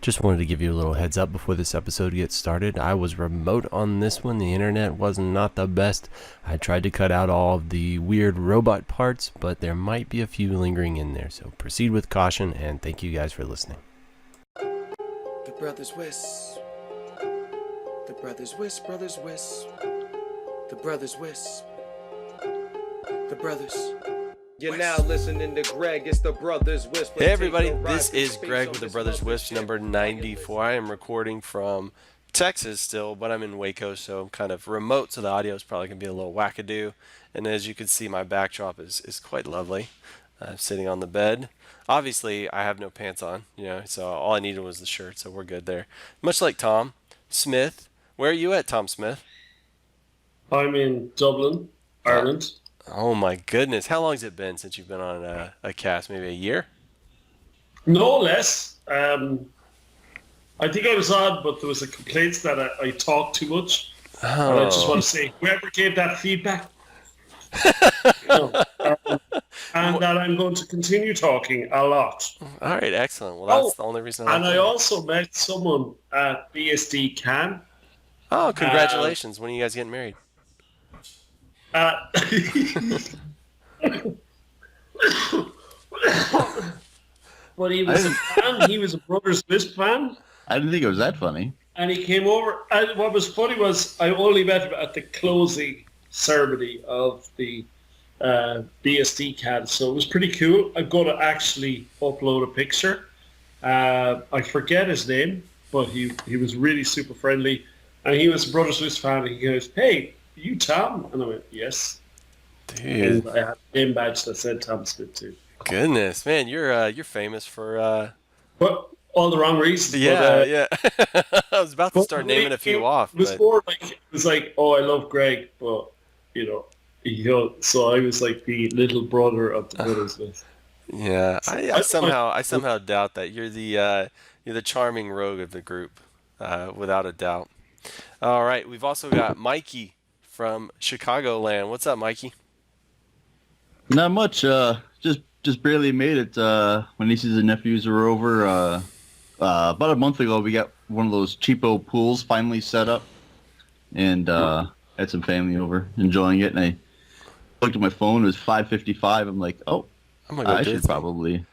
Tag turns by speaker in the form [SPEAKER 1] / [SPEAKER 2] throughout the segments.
[SPEAKER 1] Just wanted to give you a little heads up before this episode gets started. I was remote on this one. The internet was not the best. I tried to cut out all of the weird robot parts, but there might be a few lingering in there. So proceed with caution, and thank you guys for listening.
[SPEAKER 2] The Brothers Wisp. The Brothers Wisp, Brothers Wisp. The Brothers Wisp. The Brothers.
[SPEAKER 3] You're now listening to Greg. It's the Brothers Wisp.
[SPEAKER 1] Hey everybody, this is Greg with the Brothers Wisp number 94. I am recording from Texas still, but I'm in Waco, so I'm kind of remote, so the audio is probably going to be a little wackadoo. And as you can see, my backdrop is quite lovely. I'm sitting on the bed. Obviously, I have no pants on, so all I needed was the shirt, so we're good there. Much like Tom Smyth. Where are you at, Tom Smyth?
[SPEAKER 4] I'm in Dublin, Ireland.
[SPEAKER 1] Oh my goodness. How long has it been since you've been on a cast? Maybe a year?
[SPEAKER 4] No less. I think I was on, but there was a complaint that I talk too much.
[SPEAKER 1] Oh.
[SPEAKER 4] And I just want to say, whoever gave that feedback, and that I'm going to continue talking a lot.
[SPEAKER 1] All right, excellent. Well, that's the only reason.
[SPEAKER 4] I also met someone at BSD Can.
[SPEAKER 1] Oh, congratulations. When are you guys getting married?
[SPEAKER 4] But he was a fan. He was a Brothers Wisp fan.
[SPEAKER 5] I didn't think it was that funny.
[SPEAKER 4] And he came over. And what was funny was I only met him at the closing ceremony of the BSD CAD. So it was pretty cool. I'm going to actually upload a picture. I forget his name, but he was really super friendly. And he was a Brothers Wisp fan. And he goes, "Hey, you Tom?" And I went, "Yes."
[SPEAKER 1] Dude.
[SPEAKER 4] And I had a name badge that said Tom Smyth too.
[SPEAKER 1] Goodness, man, you're famous for
[SPEAKER 4] But all the wrong reasons.
[SPEAKER 1] yeah. I was about to start naming a few off.
[SPEAKER 4] It was
[SPEAKER 1] But...
[SPEAKER 4] more like oh, I love Greg, but so I was like the little brother of the Brothers Wisp.
[SPEAKER 1] Yeah, I somehow doubt that you're the charming rogue of the group, without a doubt. All right, we've also got Mikey from Chicagoland. What's up, Mikey?
[SPEAKER 5] Not much. Just barely made it. My nieces and nephews were over. About a month ago, we got one of those cheapo pools finally set up, and had some family over enjoying it. And I looked at my phone; it was 5:55. I'm like, oh, I should probably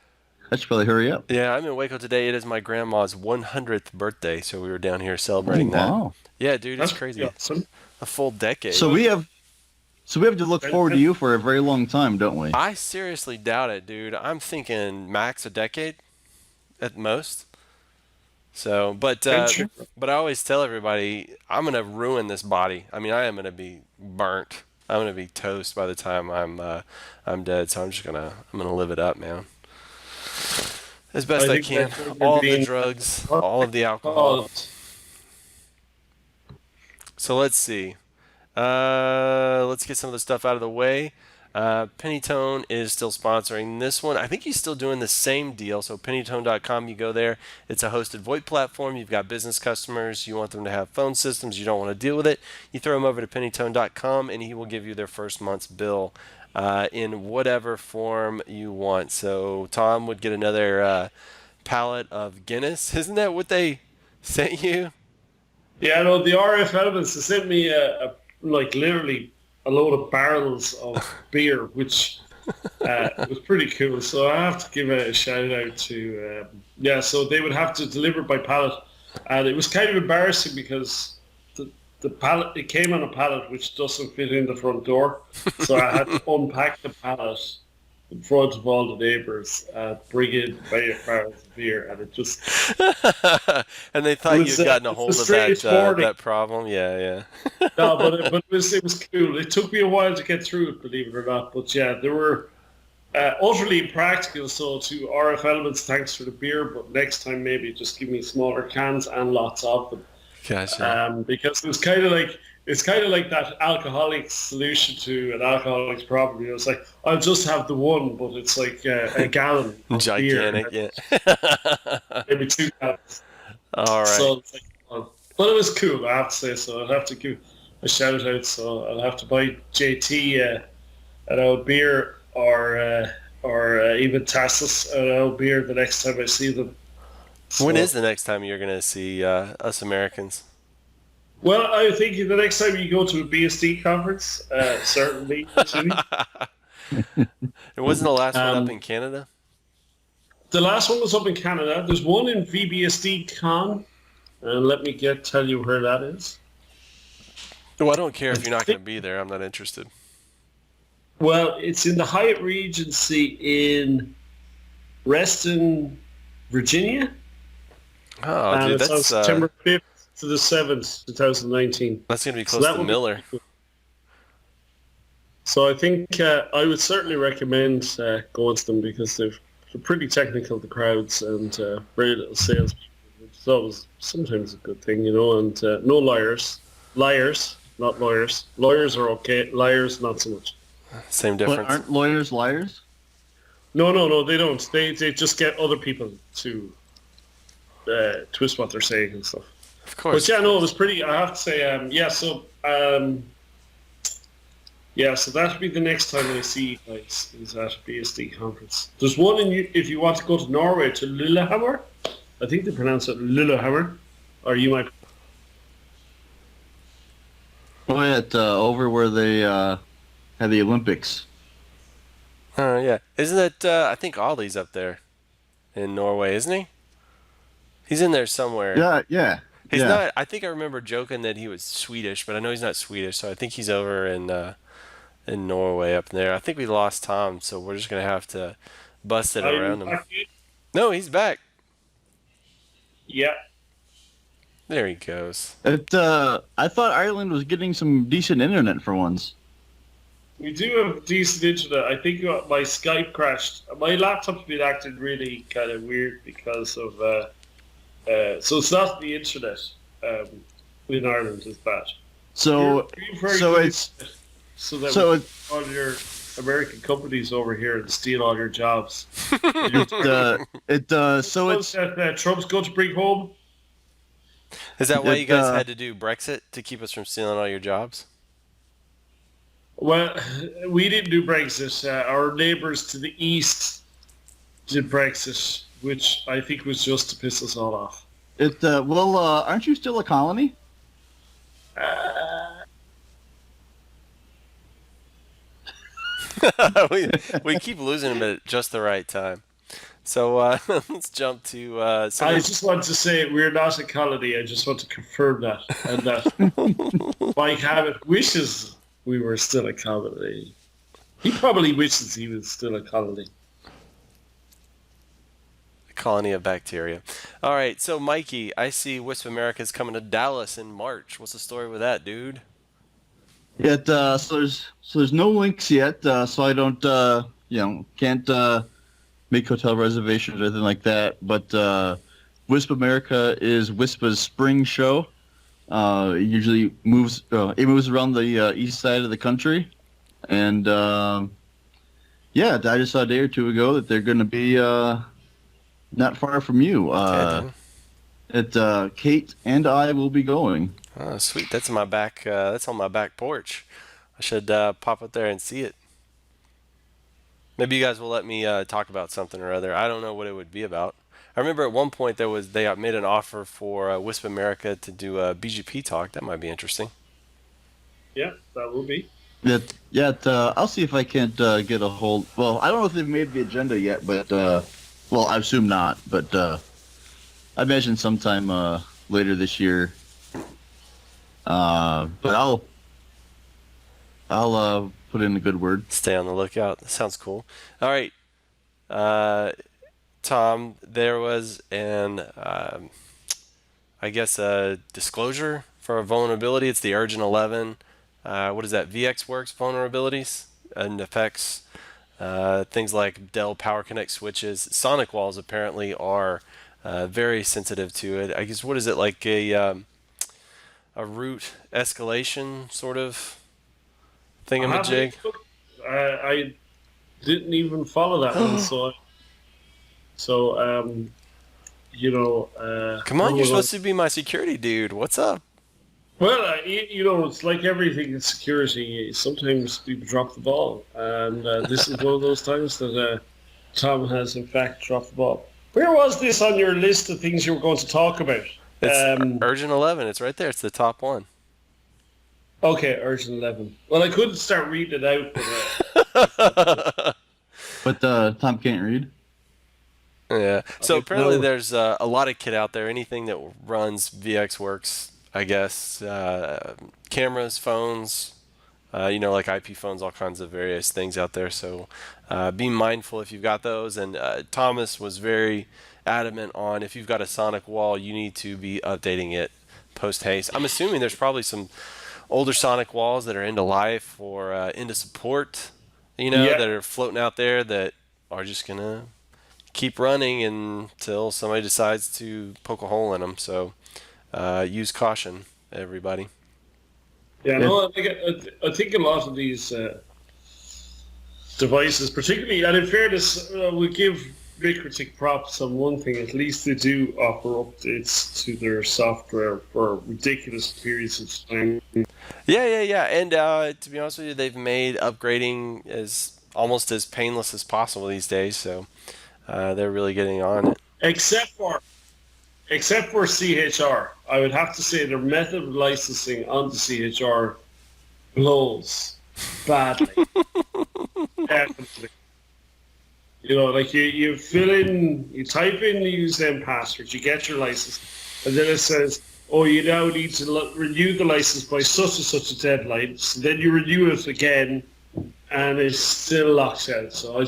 [SPEAKER 5] hurry up.
[SPEAKER 1] Yeah, I'm in Waco today. It is my grandma's 100th birthday, so we were down here celebrating that.
[SPEAKER 5] Wow.
[SPEAKER 1] Yeah, dude, it's crazy.
[SPEAKER 4] Awesome.
[SPEAKER 1] A full decade.
[SPEAKER 5] So we have to look forward to you for a very long time, don't we?
[SPEAKER 1] I seriously doubt it, dude. I'm thinking max a decade at most. So, but I always tell everybody I'm gonna ruin this body. I mean, I am gonna be burnt. I'm gonna be toast by the time I'm dead. So I'm gonna live it up, man, as best I can. All of the drugs, all of the alcohol. So let's see. Let's get some of the stuff out of the way. Pennytone is still sponsoring this one. I think he's still doing the same deal. So pennytone.com, you go there. It's a hosted VoIP platform. You've got business customers. You want them to have phone systems. You don't want to deal with it. You throw them over to pennytone.com, and he will give you their first month's bill in whatever form you want. So Tom would get another pallet of Guinness. Isn't that what they sent you?
[SPEAKER 4] Yeah, no, the RF Elements, they sent me literally a load of barrels of beer, which was pretty cool. So I have to give a shout out to, so they would have to deliver by pallet. And it was kind of embarrassing because the pallet, it came on a pallet which doesn't fit in the front door. So I had to unpack the pallet in front of all the neighbours, bring in barrels of beer, and it just...
[SPEAKER 1] And they thought you'd gotten a hold of that problem? Yeah.
[SPEAKER 4] No, but it was cool. It took me a while to get through it, believe it or not. But yeah, they were utterly impractical. So to RF Elements, thanks for the beer, but next time maybe just give me smaller cans and lots of them.
[SPEAKER 1] Gotcha.
[SPEAKER 4] Because it's kind of like that alcoholic solution to an alcoholic's problem. It's like, I'll just have the one, but it's like a gallon of
[SPEAKER 1] gigantic,
[SPEAKER 4] beer.
[SPEAKER 1] Yeah.
[SPEAKER 4] Maybe 2 gallons.
[SPEAKER 1] All right.
[SPEAKER 4] So it's like, but it was cool, I have to say. So I'll have to give a shout out. So I'll have to buy JT an old beer or even Tassus an old beer the next time I see them.
[SPEAKER 1] When
[SPEAKER 4] So-
[SPEAKER 1] is the next time you're going to see us Americans?
[SPEAKER 4] Well, I think the next time you go to a BSD conference, certainly. Jimmy.
[SPEAKER 1] It wasn't the last one up
[SPEAKER 4] Um,
[SPEAKER 1] in Canada?
[SPEAKER 4] The last one was up in Canada. There's one in VBSD Con, and let me tell you where that is.
[SPEAKER 1] Well, I don't care if you're not going to be there. I'm not interested.
[SPEAKER 4] Well, it's in the Hyatt Regency in Reston, Virginia.
[SPEAKER 1] Oh,
[SPEAKER 4] And
[SPEAKER 1] dude,
[SPEAKER 4] it's on
[SPEAKER 1] that's
[SPEAKER 4] September 5th to the 7th, 2019.
[SPEAKER 1] going to be
[SPEAKER 4] So
[SPEAKER 1] close
[SPEAKER 4] that
[SPEAKER 1] to
[SPEAKER 4] will be
[SPEAKER 1] Miller.
[SPEAKER 4] cool. So I think I would certainly recommend going to them because they're pretty technical, the crowds, and very little sales. Which is always sometimes a good thing, you know, and no liars. Liars, not lawyers. Lawyers are okay. Liars, not so much.
[SPEAKER 1] Same
[SPEAKER 5] But
[SPEAKER 1] difference.
[SPEAKER 5] aren't lawyers liars?
[SPEAKER 4] No, they don't. They just get other people to twist what they're saying and stuff.
[SPEAKER 1] Of course.
[SPEAKER 4] But yeah, no, it was pretty. I have to say, so that would be the next time I see you guys is at a BSD conference. There's one if you want to go to Norway to Lillehammer. I think they pronounce it Lillehammer, or you might.
[SPEAKER 5] Oh, yeah, over where they had the Olympics.
[SPEAKER 1] Oh, yeah. Isn't it, I think Ollie's up there in Norway, isn't he? He's in there somewhere.
[SPEAKER 5] Yeah.
[SPEAKER 1] He's
[SPEAKER 5] yeah.
[SPEAKER 1] not, I think I remember joking that he was Swedish, but I know he's not Swedish, so I think he's over in Norway up there. I think we lost Tom, so we're just going to have to bust it around him. No, he's back.
[SPEAKER 4] Yeah.
[SPEAKER 1] There he goes.
[SPEAKER 5] I thought Ireland was getting some decent internet for once.
[SPEAKER 4] We do have decent internet. I think my Skype crashed. My laptop's been acting really kind of weird because of. So it's not the internet in Ireland is bad.
[SPEAKER 5] So it's
[SPEAKER 4] so that
[SPEAKER 5] so
[SPEAKER 4] we
[SPEAKER 5] it's
[SPEAKER 4] all your American companies over here and steal all your jobs.
[SPEAKER 5] so it's
[SPEAKER 4] that Trump's going to bring home.
[SPEAKER 1] Is that why you guys
[SPEAKER 5] It,
[SPEAKER 1] had to do Brexit, to keep us from stealing all your jobs?
[SPEAKER 4] Well, we didn't do Brexit. Our neighbours to the east did Brexit, which I think was just to piss us all off.
[SPEAKER 5] aren't you still a colony?
[SPEAKER 1] we keep losing him at just the right time. So let's jump to
[SPEAKER 4] I just want to say we're not a colony. I just want to confirm that. And that Mike Hammett wishes we were still a colony. He probably wishes he was still a colony.
[SPEAKER 1] colony of bacteria. All right, so Mikey, I see Wisp America's coming to Dallas in March. What's the story with that, dude?
[SPEAKER 5] So there's no links yet, so I don't can't make hotel reservations or anything like that. But Wisp America is WISPA's spring show. It usually moves around the east side of the country, and I just saw a day or two ago that they're going to be not far from you. Kate and I will be going.
[SPEAKER 1] Oh, sweet. That's in my back. That's on my back porch. I should pop up there and see it. Maybe you guys will let me talk about something or other. I don't know what it would be about. I remember at one point they made an offer for Wisp America to do a BGP talk. That might be interesting.
[SPEAKER 4] Yeah, that will be.
[SPEAKER 5] I'll see if I can't get a hold. Well, I don't know if they've made the agenda yet, but I assume not. But I imagine sometime later this year. But I'll put in a good word.
[SPEAKER 1] Stay on the lookout. That sounds cool. All right. Tom, there was a disclosure for a vulnerability. It's the Urgent 11. What is that? vxworx vulnerabilities and affects things like Dell powerconnect switches. Sonicwalls apparently are very sensitive to it. I guess, what is it, like a root escalation sort of thingamajig?
[SPEAKER 4] I didn't even follow that one,
[SPEAKER 1] Come on, you're supposed to be my security dude. What's up?
[SPEAKER 4] Well, it's like everything in security. Sometimes people drop the ball, and this is one of those times that Tom has, in fact, dropped the ball. Where was this on your list of things you were going to talk about?
[SPEAKER 1] It's Urgent 11. It's right there. It's the top one.
[SPEAKER 4] Okay, Urgent 11. Well, I couldn't start reading it out, but
[SPEAKER 5] But Tom can't read.
[SPEAKER 1] Yeah. So
[SPEAKER 4] Okay,
[SPEAKER 1] apparently
[SPEAKER 4] no.
[SPEAKER 1] there's a lot of kit out there. Anything that runs vxworx, I guess. Cameras, phones, like IP phones, all kinds of various things out there. So be mindful if you've got those. And Thomas was very adamant on if you've got a sonic wall, you need to be updating it post haste. I'm assuming there's probably some older sonic walls that are end of life or into support,
[SPEAKER 4] Yeah.
[SPEAKER 1] that are floating out there that are just going to keep running until somebody decides to poke a hole in them. So use caution, everybody.
[SPEAKER 4] Yeah, no, I think a lot of these devices, particularly, and in fairness, we give Critic props on one thing. At least they do offer updates to their software for ridiculous periods of time.
[SPEAKER 1] Yeah. And to be honest with you, they've made upgrading as almost as painless as possible these days. So they're really getting on it.
[SPEAKER 4] Except for CHR. I would have to say their method of licensing onto CHR blows badly. Definitely. Like you fill in, you type in the username password, you get your license, and then it says, oh, you now need to renew the license by such and such a deadline. So then you renew it again, and it's still locked out. So on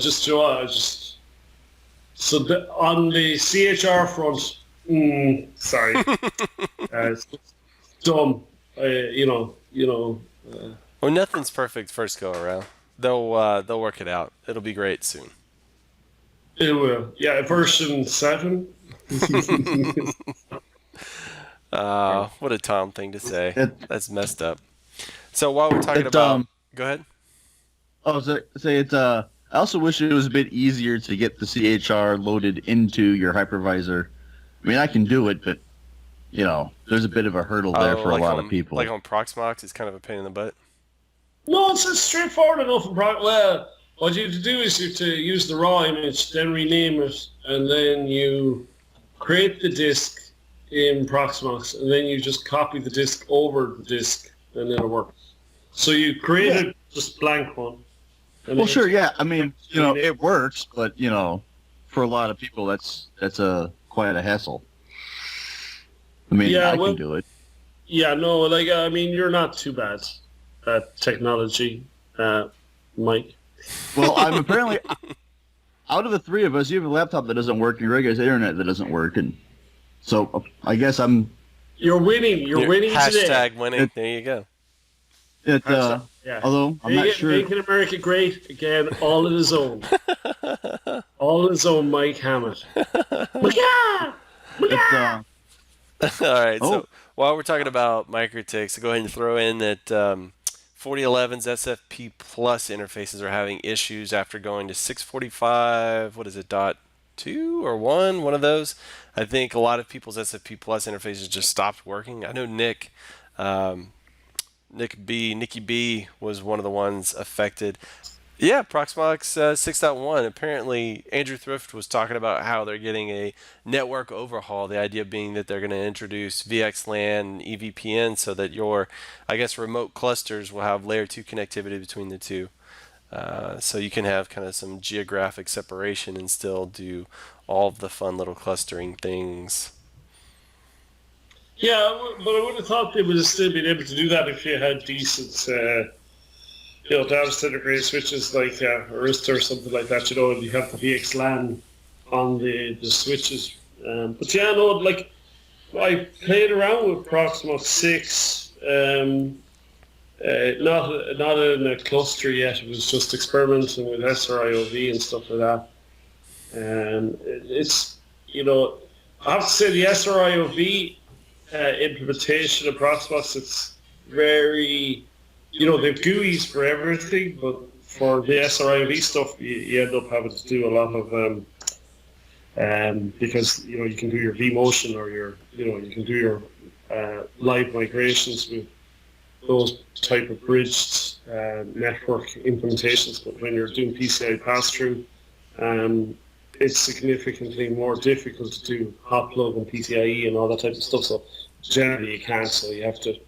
[SPEAKER 4] the CHR front, sorry, it's dumb.
[SPEAKER 1] Well, nothing's perfect first go around. They'll work it out. It'll be great soon.
[SPEAKER 4] It will. Yeah, version 7.
[SPEAKER 1] What a Tom thing to say. That's messed up. So while we're talking go ahead.
[SPEAKER 5] I also wish it was a bit easier to get the CHR loaded into your hypervisor. I mean, I can do it, but there's a bit of a hurdle there for a lot of people.
[SPEAKER 1] Like on Proxmox, it's kind of a pain in the butt.
[SPEAKER 4] No, it's straightforward enough. Well, what you have to do is you have to use the raw image, then rename it, and then you create the disk in Proxmox, and then you just copy the disk over the disk, and then it works. So you created just blank one.
[SPEAKER 5] Well, sure, yeah. I mean, it works, but for a lot of people, that's quite a hassle. I mean, I can do it.
[SPEAKER 4] Yeah, no, I mean, you're not too bad at technology, Mike.
[SPEAKER 5] Well, I'm apparently out of the three of us, you have a laptop that doesn't work and your regular internet that doesn't work, and so I guess
[SPEAKER 4] You're winning. You're winning today.
[SPEAKER 1] Hashtag winning. There you go.
[SPEAKER 5] Although I'm not sure.
[SPEAKER 4] Making America great again, all in his own. All in his own, Mike Hammett.
[SPEAKER 1] All right. So while we're talking about MikroTiks, go ahead and throw in that 4011's SFP Plus interfaces are having issues after going to 645. What is it? .2 or 1? One of those. I think a lot of people's SFP Plus interfaces just stopped working. I know Nicky B was one of the ones affected. Yeah, Proxmox 6.1. Apparently, Andrew Thrift was talking about how they're getting a network overhaul. The idea being that they're going to introduce vxlan and eVPN so that your, I guess, remote clusters will have layer 2 connectivity between the two. So you can have kind of some geographic separation and still do all of the fun little clustering things.
[SPEAKER 4] Yeah, but I would have thought they would have still been able to do that if you had decent, data center grade switches like Arista or something like that. And you have the vxlan on the switches. But yeah, no, I played around with Proxmox 6. Not in a cluster yet. It was just experimenting with SRIOV and stuff like that. And it's I have to say the SRIOV implementation of Proxmox, it's very, they've GUIs for everything, but for the SRIOV stuff, you end up having to do a lot of, because, you can do your vMotion or you can do your live migrations with those type of bridged network implementations, but when you're doing PCI pass-through, it's significantly more difficult to do hot plug and PCIe and all that type of stuff. So generally you can't. So you have to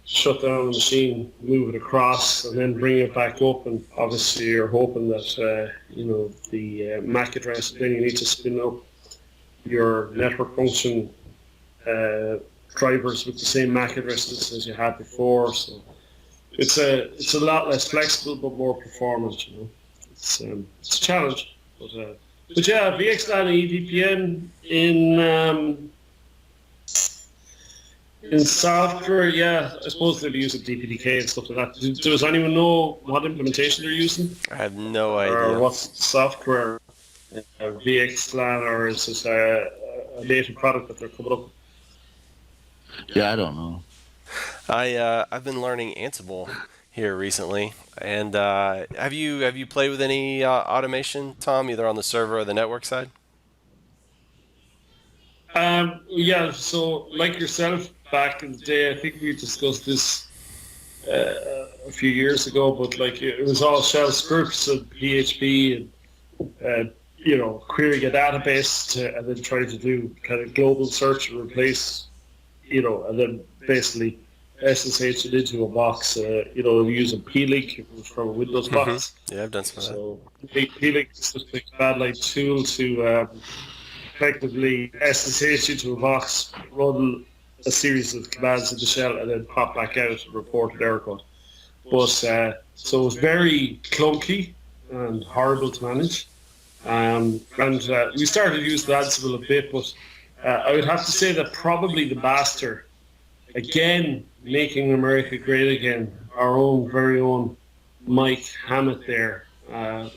[SPEAKER 4] shut down the machine, move it across, and then bring it back up. And obviously you're hoping that the MAC address. Then you need to spin up your network function drivers with the same MAC addresses as you had before. So it's a lot less flexible but more performant. It's a challenge. But yeah, vxlan and eVPN in software, yeah, I suppose they'll use DPDK and stuff like that. Does anyone know what implementation they're using?
[SPEAKER 1] I have no idea.
[SPEAKER 4] Or what's the software? vxlan, or is this a native product that they're coming up with?
[SPEAKER 5] Yeah, I don't know.
[SPEAKER 1] I've been learning Ansible here recently, and have you played with any automation, Tom, either on the server or the network side?
[SPEAKER 4] Yeah, so like yourself, back in the day, I think we discussed this a few years ago, but like it was all shell scripts and PHP and querying a database and then trying to do kind of global search and replace, and then basically SSH it into a box. Using Yeahlink from a Windows box.
[SPEAKER 1] Yeah, I've done some of that.
[SPEAKER 4] So Yeahlink is just a bad tool to effectively SSH into a box, run a series of commands in the shell, and then pop back out and report an error code. But so it was very clunky and horrible to manage. And we started using Ansible a bit, but I would have to say that probably the master, again, making America great again, our very own Mike Hammett there.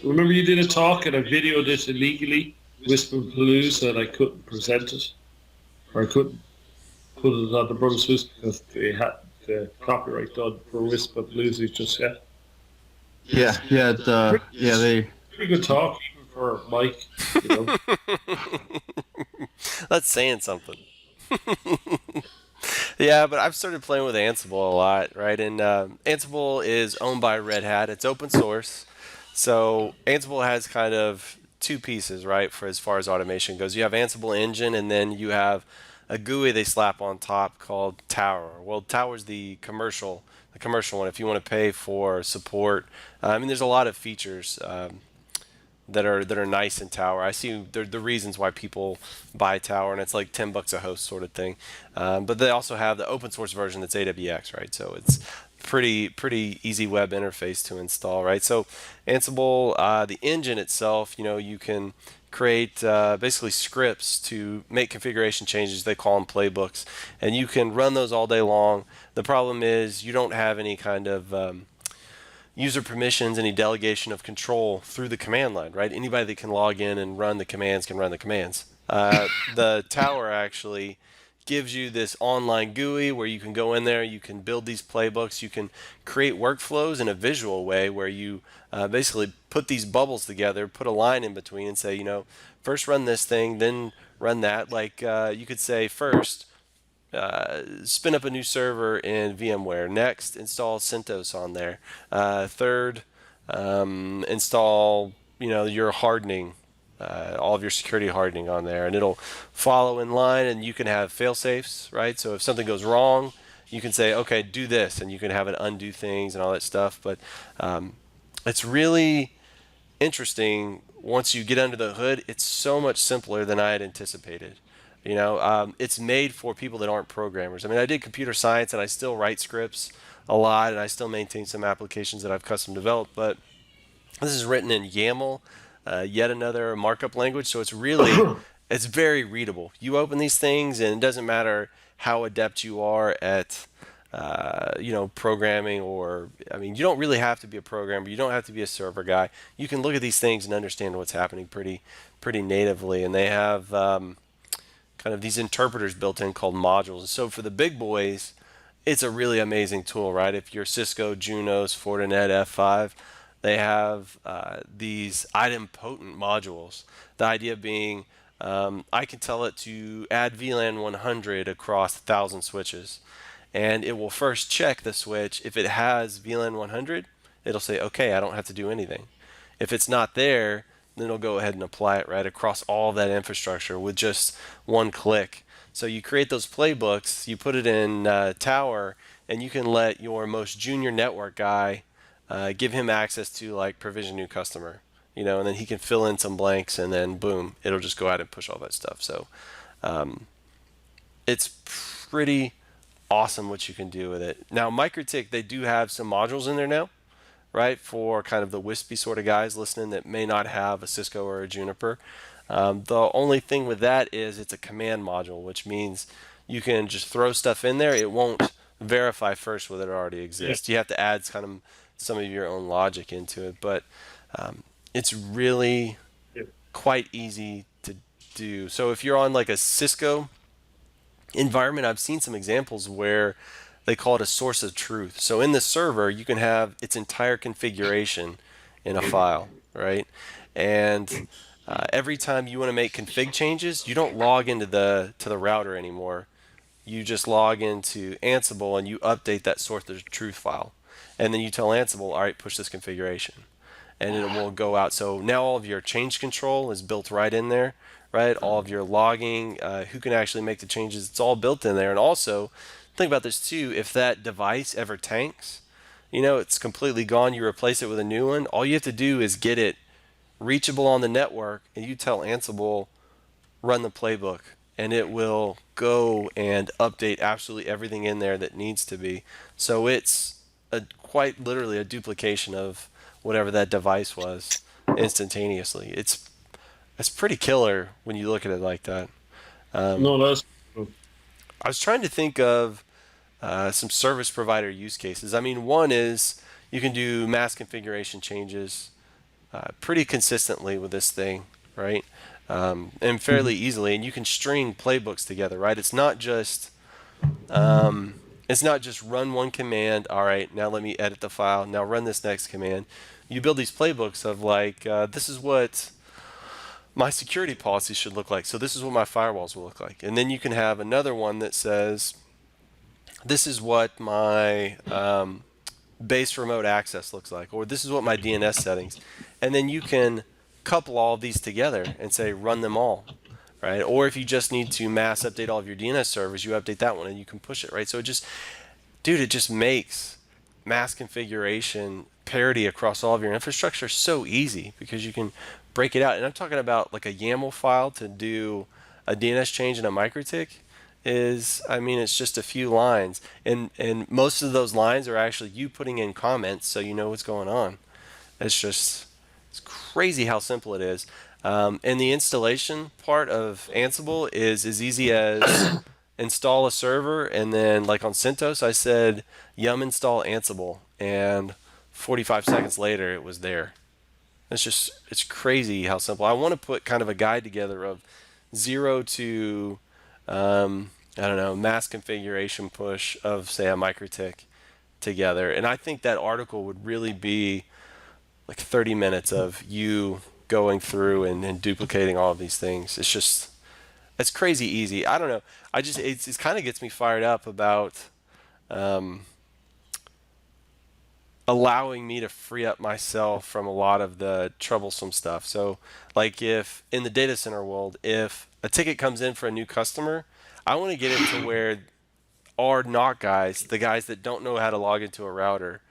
[SPEAKER 4] Remember you did a talk and I videoed it illegally, WISPAMERICA, and I couldn't present it, or I couldn't put it on the TheBrothersWISP because they had the copyright done for WISPAMERICA just yet.
[SPEAKER 5] They
[SPEAKER 4] Pretty good talk even for Mike.
[SPEAKER 1] That's saying something. Yeah, but I've started playing with Ansible a lot, right? And Ansible is owned by Red Hat. It's open source. So Ansible has kind of two pieces, right, for as far as automation goes. You have Ansible Engine, and then you have a GUI they slap on top called Tower. Well, Tower's the commercial one. If you want to pay for support, there's a lot of features that are nice in Tower. I see the reasons why people buy Tower, and it's like $10 a host sort of thing. But they also have the open source version that's AWX, right? So it's pretty easy web interface to install, right? So Ansible, the engine itself, you can create basically scripts to make configuration changes. They call them playbooks, and you can run those all day long. The problem is you don't have any kind of user permissions, any delegation of control through the command line, right? Anybody that can log in and run the commands can run the commands. The Tower actually gives you this online GUI where you can go in there, you can build these playbooks, you can create workflows in a visual way where you basically put these bubbles together, put a line in between and say, first run this thing, then run that. Like you could say first, spin up a new server in VMware. Next, install CentOS on there. Third, install your hardening, all of your security hardening on there, and it'll follow in line. And you can have fail safes, right? So if something goes wrong, you can say, okay, do this, and you can have it undo things and all that stuff. But it's really interesting once you get under the hood. It's so much simpler than I had anticipated. It's made for people that aren't programmers. I did computer science, and I still write scripts a lot, and I still maintain some applications that I've custom developed. But this is written in YAML, yet another markup language. So it's very readable. You open these things, and it doesn't matter how adept you are at programming, or you don't really have to be a programmer. You don't have to be a server guy. You can look at these things and understand what's happening pretty natively. And they have kind of these interpreters built in called modules. So for the big boys, it's a really amazing tool, right? If you're Cisco, Junos, Fortinet, F5, they have these idempotent modules. The idea being, I can tell it to add VLAN 100 across 1,000 switches, and it will first check the switch. If it has VLAN 100, it'll say, okay, I don't have to do anything. If it's not there, then it'll go ahead and apply it right across all of that infrastructure with just one click. So you create those playbooks, you put it in Tower, and you can let your most junior network guy give him access to like provision new customer, and then he can fill in some blanks, and then boom, it'll just go out and push all that stuff. So it's pretty awesome what you can do with it. Now, MikroTik, they do have some modules in there now, right, for kind of the wispy sort of guys listening that may not have a Cisco or a Juniper. The only thing with that is it's a command module, which means you can just throw stuff in there. It won't verify first whether it already exists. You have to add kind of some of your own logic into it, but it's really quite easy to do. So if you're on like a Cisco environment, I've seen some examples where they call it a source of truth. So in the server, you can have its entire configuration in a file, right? And every time you want to make config changes, you don't log into the router anymore. You just log into Ansible and you update that source of truth file, and then you tell Ansible, all right, push this configuration, and it will go out. So now all of your change control is built right in there, right? All of your logging, who can actually make the changes, it's all built in there. And also, think about this too, if that device ever tanks, it's completely gone, you replace it with a new one, all you have to do is get it reachable on the network, and you tell Ansible, run the playbook, and it will go and update absolutely everything in there that needs to be. So it's quite literally a duplication of whatever that device was instantaneously. It's pretty killer when you look at it like that.
[SPEAKER 4] No, that's cool.
[SPEAKER 1] I was trying to think of some service provider use cases. I mean, one is you can do mass configuration changes pretty consistently with this thing, right? And fairly easily, and you can string playbooks together, right? It's not just run one command. All right, now let me edit the file. Now run this next command. You build these playbooks of like, this is what my security policy should look like. So this is what my firewalls will look like. And then you can have another one that says, this is what my base remote access looks like, or this is what my DNS settings. And then you can couple all of these together and say, run them all, right? Or if you just need to mass update all of your DNS servers, you update that one and you can push it, right? So it just makes mass configuration parity across all of your infrastructure so easy because you can break it out. And I'm talking about like a YAML file to do a DNS change in a MikroTik it's just a few lines. And most of those lines are actually you putting in comments so you know what's going on. It's crazy how simple it is. And the installation part of Ansible is as easy as install a server, and then like on CentOS, I said yum install Ansible, and 45 seconds later it was there. It's crazy how simple. I want to put kind of a guide together of 0 to mass configuration push of say a MikroTik together, and I think that article would really be like 30 minutes of you going through and duplicating all of these things. It's crazy easy. I don't know. It kind of gets me fired up about allowing me to free up myself from a lot of the troublesome stuff. So like if in the data center world, if a ticket comes in for a new customer, I want to get it to where our NOC guys, the guys that don't know how to log into a router,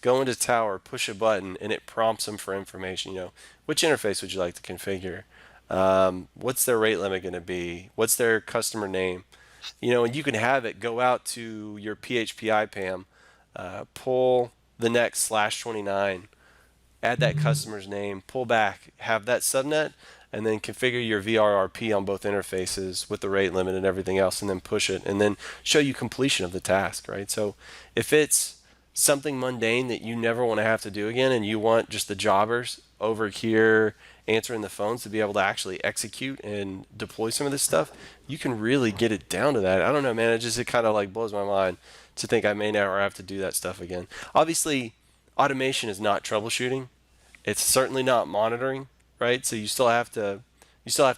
[SPEAKER 1] go into Tower, push a button, and it prompts them for information. Which interface would you like to configure? What's their rate limit going to be? What's their customer name? And you can have it go out to your PHP IPAM, pull the next /29, add that customer's name, pull back, have that subnet, and then configure your VRRP on both interfaces with the rate limit and everything else, and then push it, and then show you completion of the task, right? So if it's something mundane that you never want to have to do again, and you want just the jobbers over here answering the phones to be able to actually execute and deploy some of this stuff, you can really get it down to that. I don't know, man. It kind of like blows my mind to think I may never have to do that stuff again. Obviously, automation is not troubleshooting. It's certainly not monitoring, right? So you still have to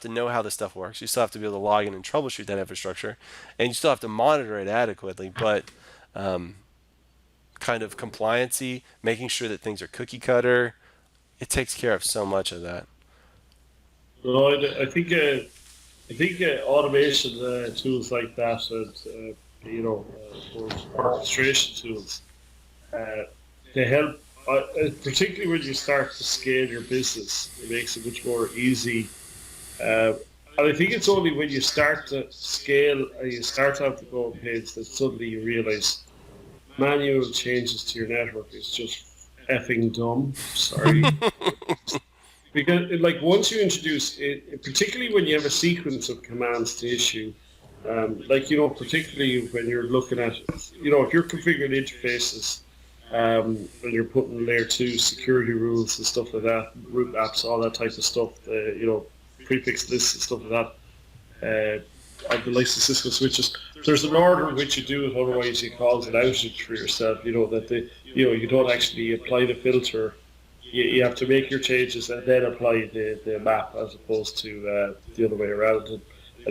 [SPEAKER 1] know how this stuff works. You still have to be able to log in and troubleshoot that infrastructure, and you still have to monitor it adequately. But kind of compliancy, making sure that things are cookie cutter, it takes care of so much of that.
[SPEAKER 4] No, I think automation tools like that, and those orchestration tools, uh, they help. Particularly when you start to scale your business, it makes it much more easy. Uh, and I think it's only when you start to scale and you start to have to go on page that suddenly you realize manual changes to your network is just effing dumb. Sorry. Because, like, once you introduce it, particularly when you have a sequence of commands to issue, particularly when you're looking at, if you're configuring interfaces, and you're putting layer two security rules and stuff like that, root maps, all that type of stuff, prefix lists and stuff like that, on the likes of Cisco switches, there's an order in which you do it, otherwise you cause an outage for yourself, you don't actually apply the filter. You have to make your changes and then apply the map as opposed to the other way around. And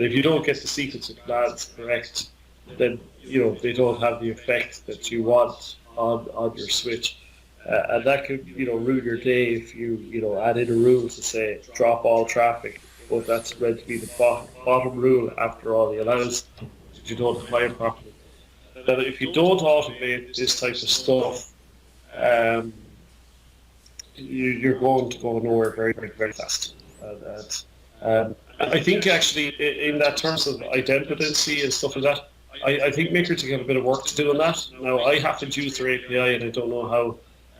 [SPEAKER 4] if you don't get the sequence of commands correct, then they don't have the effect that you want on your switch. And that could ruin your day if you add in a rule to say drop all traffic, but that's meant to be the bottom rule after all the allows if you don't apply it properly. Now, if you don't automate this type of stuff, you're going to go nowhere very, very, very fast. I think actually in that terms of idempotency and stuff like that, I think makers have a bit of work to do on that. Now, I haven't used their API and I don't know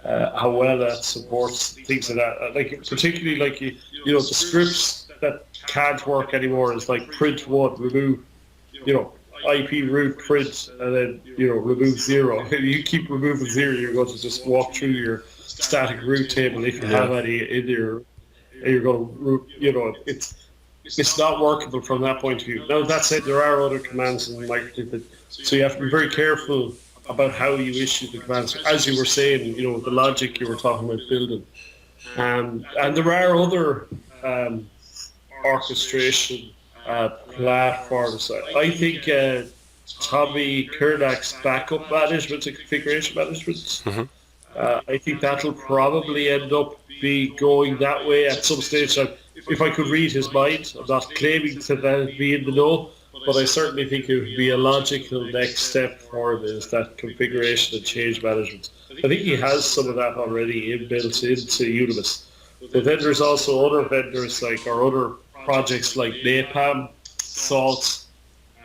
[SPEAKER 4] how well that supports things like that. Like particularly like the scripts that can't work anymore is like print one, remove, IP root print, and then remove zero. If you keep removing zero, you're going to just walk through your static root table if you have any in there, and you're going to root. It's not workable from that point of view. Now that said, there are other commands in Microsoft, so you have to be very careful about how you issue the commands. As you were saying, the logic you were talking about building, and there are other orchestration platforms. I think Tommy Kernak's backup management and configuration management. I think that'll probably end up be going that way at some stage. If I could read his mind, I'm not claiming to be in the know, but I certainly think it would be a logical next step for him is that configuration and change management. I think he has some of that already inbuilt into Unimus. But then there's also other vendors or other projects like Napalm, Salt,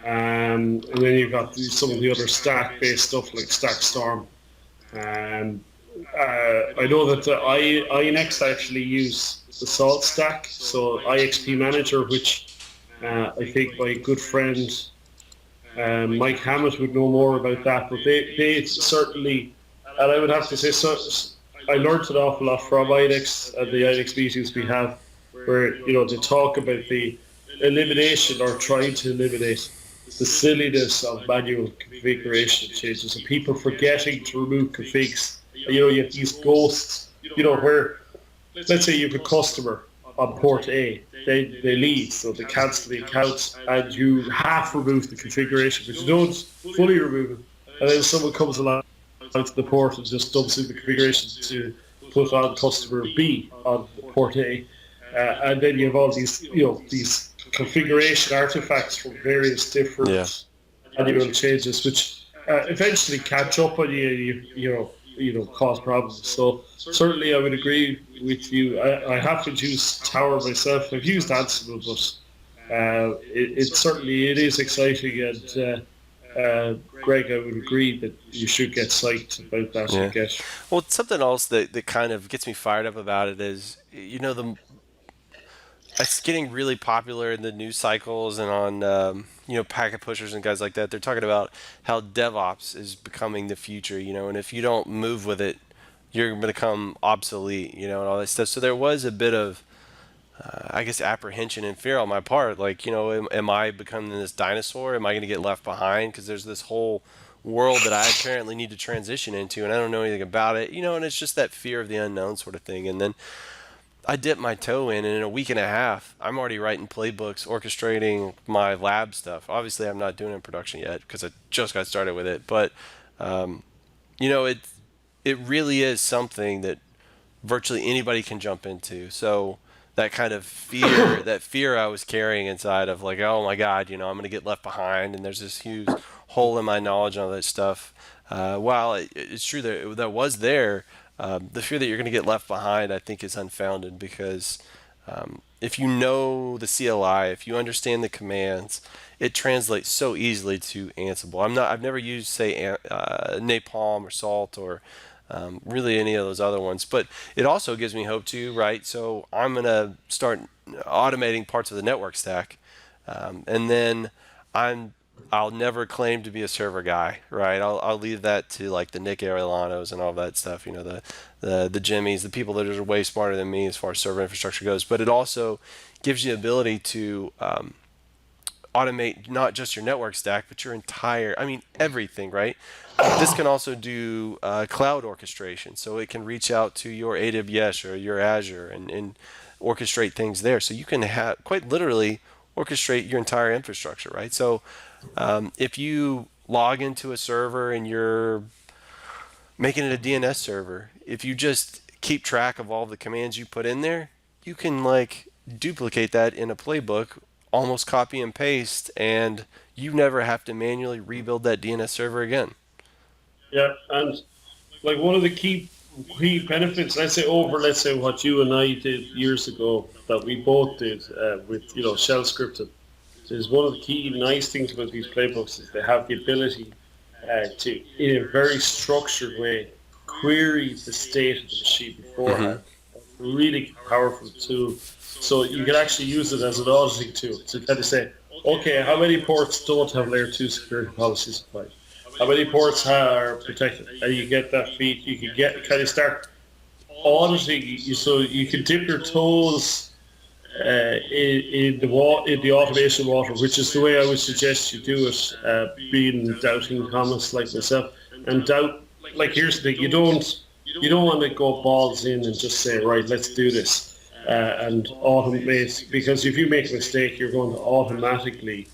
[SPEAKER 4] and then you've got some of the other stack-based stuff like StackStorm. I know that INX actually use the Salt stack, so IXP Manager, which I think my good friend Mike Hammett would know more about that, but they certainly, and I would have to say, I learned an awful lot from INX and the INX meetings we have, where they talk about the elimination or trying to eliminate the silliness of manual configuration changes and people forgetting to remove configs. You have these ghosts, where, let's say you have a customer on port A, they leave, so they cancel the account, and you half remove the configuration, but you don't fully remove it, and then someone comes along to the port and just dumps in the configuration to put on customer B on port A, and then you have all these, these configuration artifacts from various different manual changes, which eventually catch up on you, cause problems. So certainly I would agree with you. I haven't used Tower myself. I've used Ansible, but it is exciting, and Greg, I would agree that you should get psyched about that.
[SPEAKER 1] Yeah. Well, something else that kind of gets me fired up about it is, it's getting really popular in the news cycles and on packet pushers and guys like that. They're talking about how DevOps is becoming the future, and if you don't move with it, you're going to become obsolete, and all that stuff. So there was a bit of, I guess, apprehension and fear on my part. Like, am I becoming this dinosaur? Am I going to get left behind? Because there's this whole world that I apparently need to transition into, and I don't know anything about it, and it's just that fear of the unknown sort of thing. And then I dipped my toe in, and in a week and a half, I'm already writing playbooks, orchestrating my lab stuff. Obviously, I'm not doing it in production yet because I just got started with it. But, it really is something that virtually anybody can jump into. So that kind of fear, that fear I was carrying inside of like, oh my God, I'm going to get left behind, and there's this huge hole in my knowledge and all that stuff. While it's true that was there, the fear that you're going to get left behind, I think, is unfounded because if you know the CLI, if you understand the commands, it translates so easily to Ansible. I've never used, say, Napalm or Salt or really any of those other ones, but it also gives me hope too, right? So I'm gonna start automating parts of the network stack, and then I'll never claim to be a server guy, right? I'll leave that to like the Nick Arilanos and all that stuff, the Jimmies, the people that are way smarter than me as far as server infrastructure goes. But it also gives you the ability to automate not just your network stack, but your entire, everything, right? This can also do cloud orchestration, so it can reach out to your AWS or your Azure and orchestrate things there. So you can have quite literally orchestrate your entire infrastructure, right? So if you log into a server and you're making it a DNS server, if you just keep track of all the commands you put in there, you can like duplicate that in a playbook, almost copy and paste, and you never have to manually rebuild that DNS server again.
[SPEAKER 4] Yeah, and like one of the key benefits, let's say what you and I did years ago that we both did with shell scripting, is one of the key nice things about these playbooks is they have the ability to, in a very structured way, query the state of the machine beforehand. Really powerful tool. So you can actually use it as an auditing tool to kind of say, okay, how many ports don't have layer 2 security policies applied? How many ports are protected? And you get that feed. You can kind of start auditing, so you can dip your toes in the automation water, which is the way I would suggest you do it. Being doubting Thomas like myself, and doubt. Like here's the thing: you don't want to go balls in and just say, right, let's do this and automate, because if you make a mistake, you're going to automatically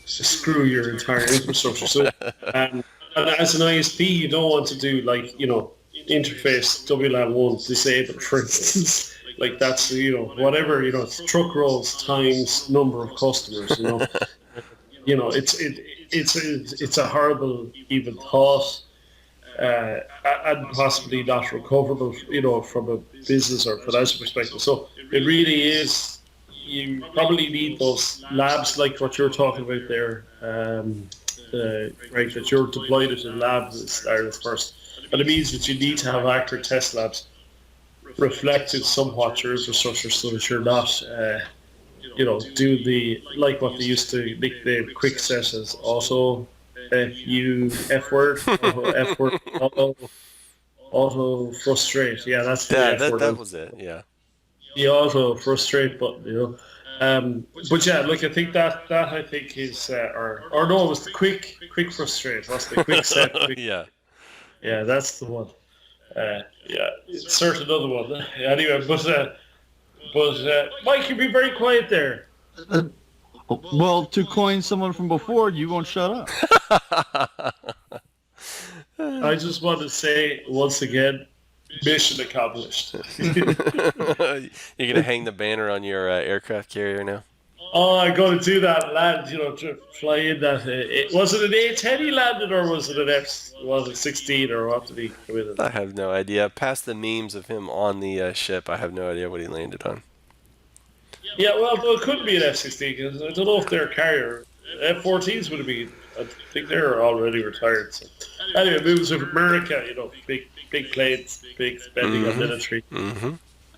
[SPEAKER 4] screw your entire infrastructure. So, and as an ISP, you don't want to do interface WLAN 1 disabled, for instance. Like that's whatever it's truck rolls times number of customers. It's a horrible even thought, and possibly not recoverable. From a business or financial perspective. So it really is. You probably need those labs like what you're talking about there, right? That you're deployed it in labs first, and it means that you need to have accurate test labs reflected somewhat your infrastructure, so that you're not, do the like what they used to nickname quick set as auto F word, auto frustrate. Yeah, that's the F word.
[SPEAKER 1] That was it. Yeah.
[SPEAKER 4] The auto frustrate button, but yeah, like I think that I think is or no, it was the quick frustrate. That's the quick set.
[SPEAKER 1] Yeah,
[SPEAKER 4] that's the one. Insert another one. Anyway, but Mike, you'd be very quiet there.
[SPEAKER 5] Well, to coin someone from before, you won't shut up.
[SPEAKER 4] I just want to say once again, mission accomplished.
[SPEAKER 1] You're gonna hang the banner on your aircraft carrier now?
[SPEAKER 4] Oh, I'm going to do that, land, to fly in that. Was it an A-10 he landed, or was it an F-16, or what did he come in?
[SPEAKER 1] I have no idea. Past the memes of him on the ship, I have no idea what he landed on.
[SPEAKER 4] Yeah, well, it could be an F-16, because I don't know if they're a carrier. F-14s would have been, I think they're already retired. So. Anyway, moves with America, big planes, big spending on military.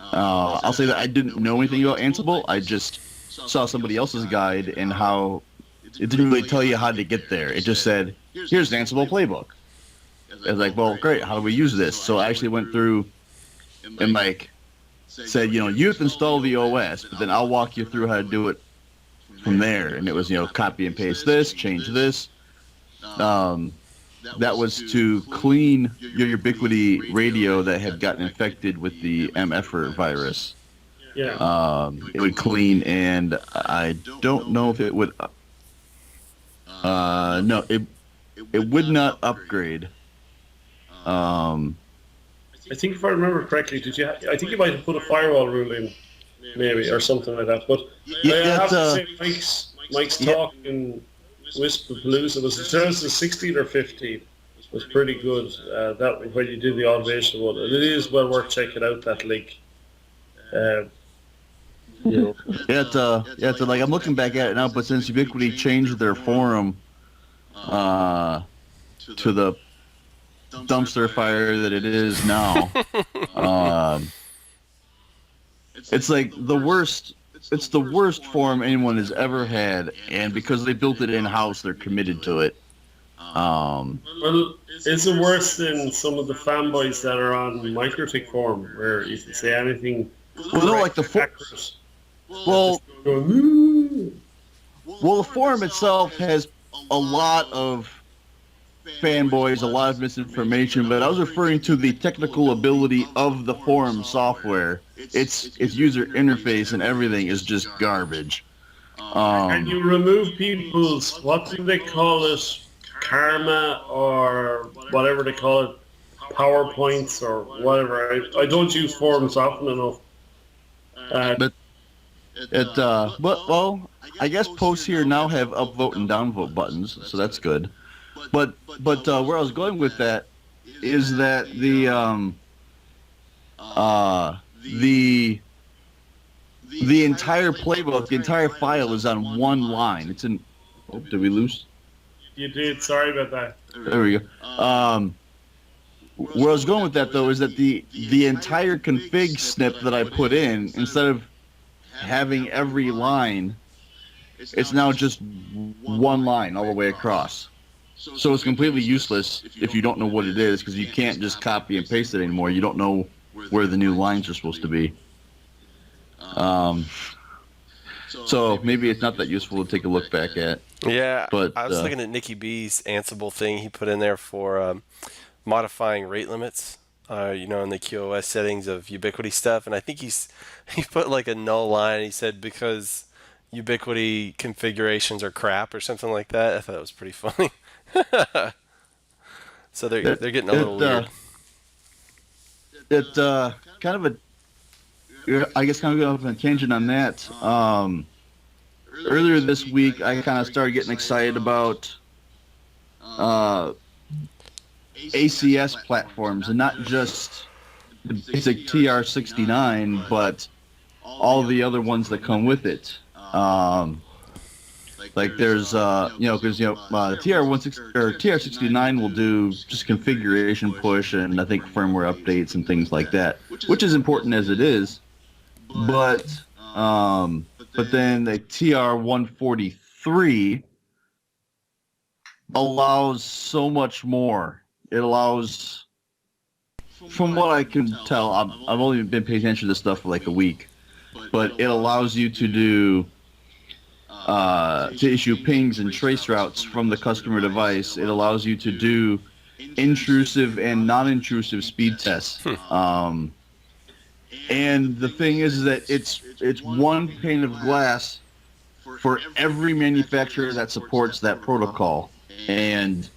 [SPEAKER 5] I'll say that I didn't know anything about Ansible. I just saw somebody else's guide and how it didn't really tell you how to get there. It just said, here's an Ansible playbook. I was like, well, great, how do we use this? So I actually went through and said, you have to install the OS, but then I'll walk you through how to do it from there. And it was, copy and paste this, change this. That was to clean your Ubiquity radio that had gotten infected with the MFR virus.
[SPEAKER 4] Yeah.
[SPEAKER 5] It would clean, and I don't know if it would. No, it would not upgrade. I
[SPEAKER 4] I think if I remember correctly, I think you might have put a firewall rule in, maybe, or something like that. But I have to say, Mike's talk in WISPAPalooza was it 2016 or 15 was pretty good. That when you did the automation one, and it is well worth checking out that link.
[SPEAKER 5] Like I'm looking back at it now, but since Ubiquiti changed their forum to the dumpster fire that it is now, it's like the worst. It's the worst forum anyone has ever had, and because they built it in house, they're committed to it.
[SPEAKER 4] Well, is it worse than some of the fanboys that are on MikroTik forum, where if you say anything?
[SPEAKER 5] Well, no, like the the forum itself has a lot of fanboys, a lot of misinformation, but I was referring to the technical ability of the forum software. Its user interface and everything is just garbage.
[SPEAKER 4] And you remove people's, what do they call it, karma or whatever they call it, PowerPoints or whatever. I don't use forums often enough.
[SPEAKER 5] I guess posts here now have upvote and downvote buttons, so that's good. But where I was going with that is that the entire playbook, the entire file is on one line. It's in. Oh, did we lose?
[SPEAKER 4] You did. Sorry about that.
[SPEAKER 5] There we go. Where I was going with that though is that the entire config snip that I put in, instead of having every line, it's now just one line all the way across. So it's completely useless if you don't know what it is, because you can't just copy and paste it anymore. You don't know where the new lines are supposed to be. So maybe it's not that useful to take a look back at.
[SPEAKER 1] Yeah,
[SPEAKER 5] but
[SPEAKER 1] I was looking at Nicky B's Ansible thing he put in there for modifying rate limits, in the QoS settings of Ubiquiti stuff, and I think he put like a null line. He said because Ubiquiti configurations are crap or something like that. I thought it was pretty funny. So they're getting a little weird.
[SPEAKER 5] Kind of going off on a tangent on that. Earlier this week, I kind of started getting excited about ACS platforms, and not just the basic TR69, but all the other ones that come with it. Like there's because TR16 or TR69 will do just configuration push and I think firmware updates and things like that, which is important as it is. But then the TR143 allows so much more. It allows, from what I can tell, I've only been paying attention to this stuff for like a week, but it allows you to do to issue pings and trace routes from the customer device. It allows you to do intrusive and non-intrusive speed tests. And the thing is that it's one pane of glass for every manufacturer that supports that protocol and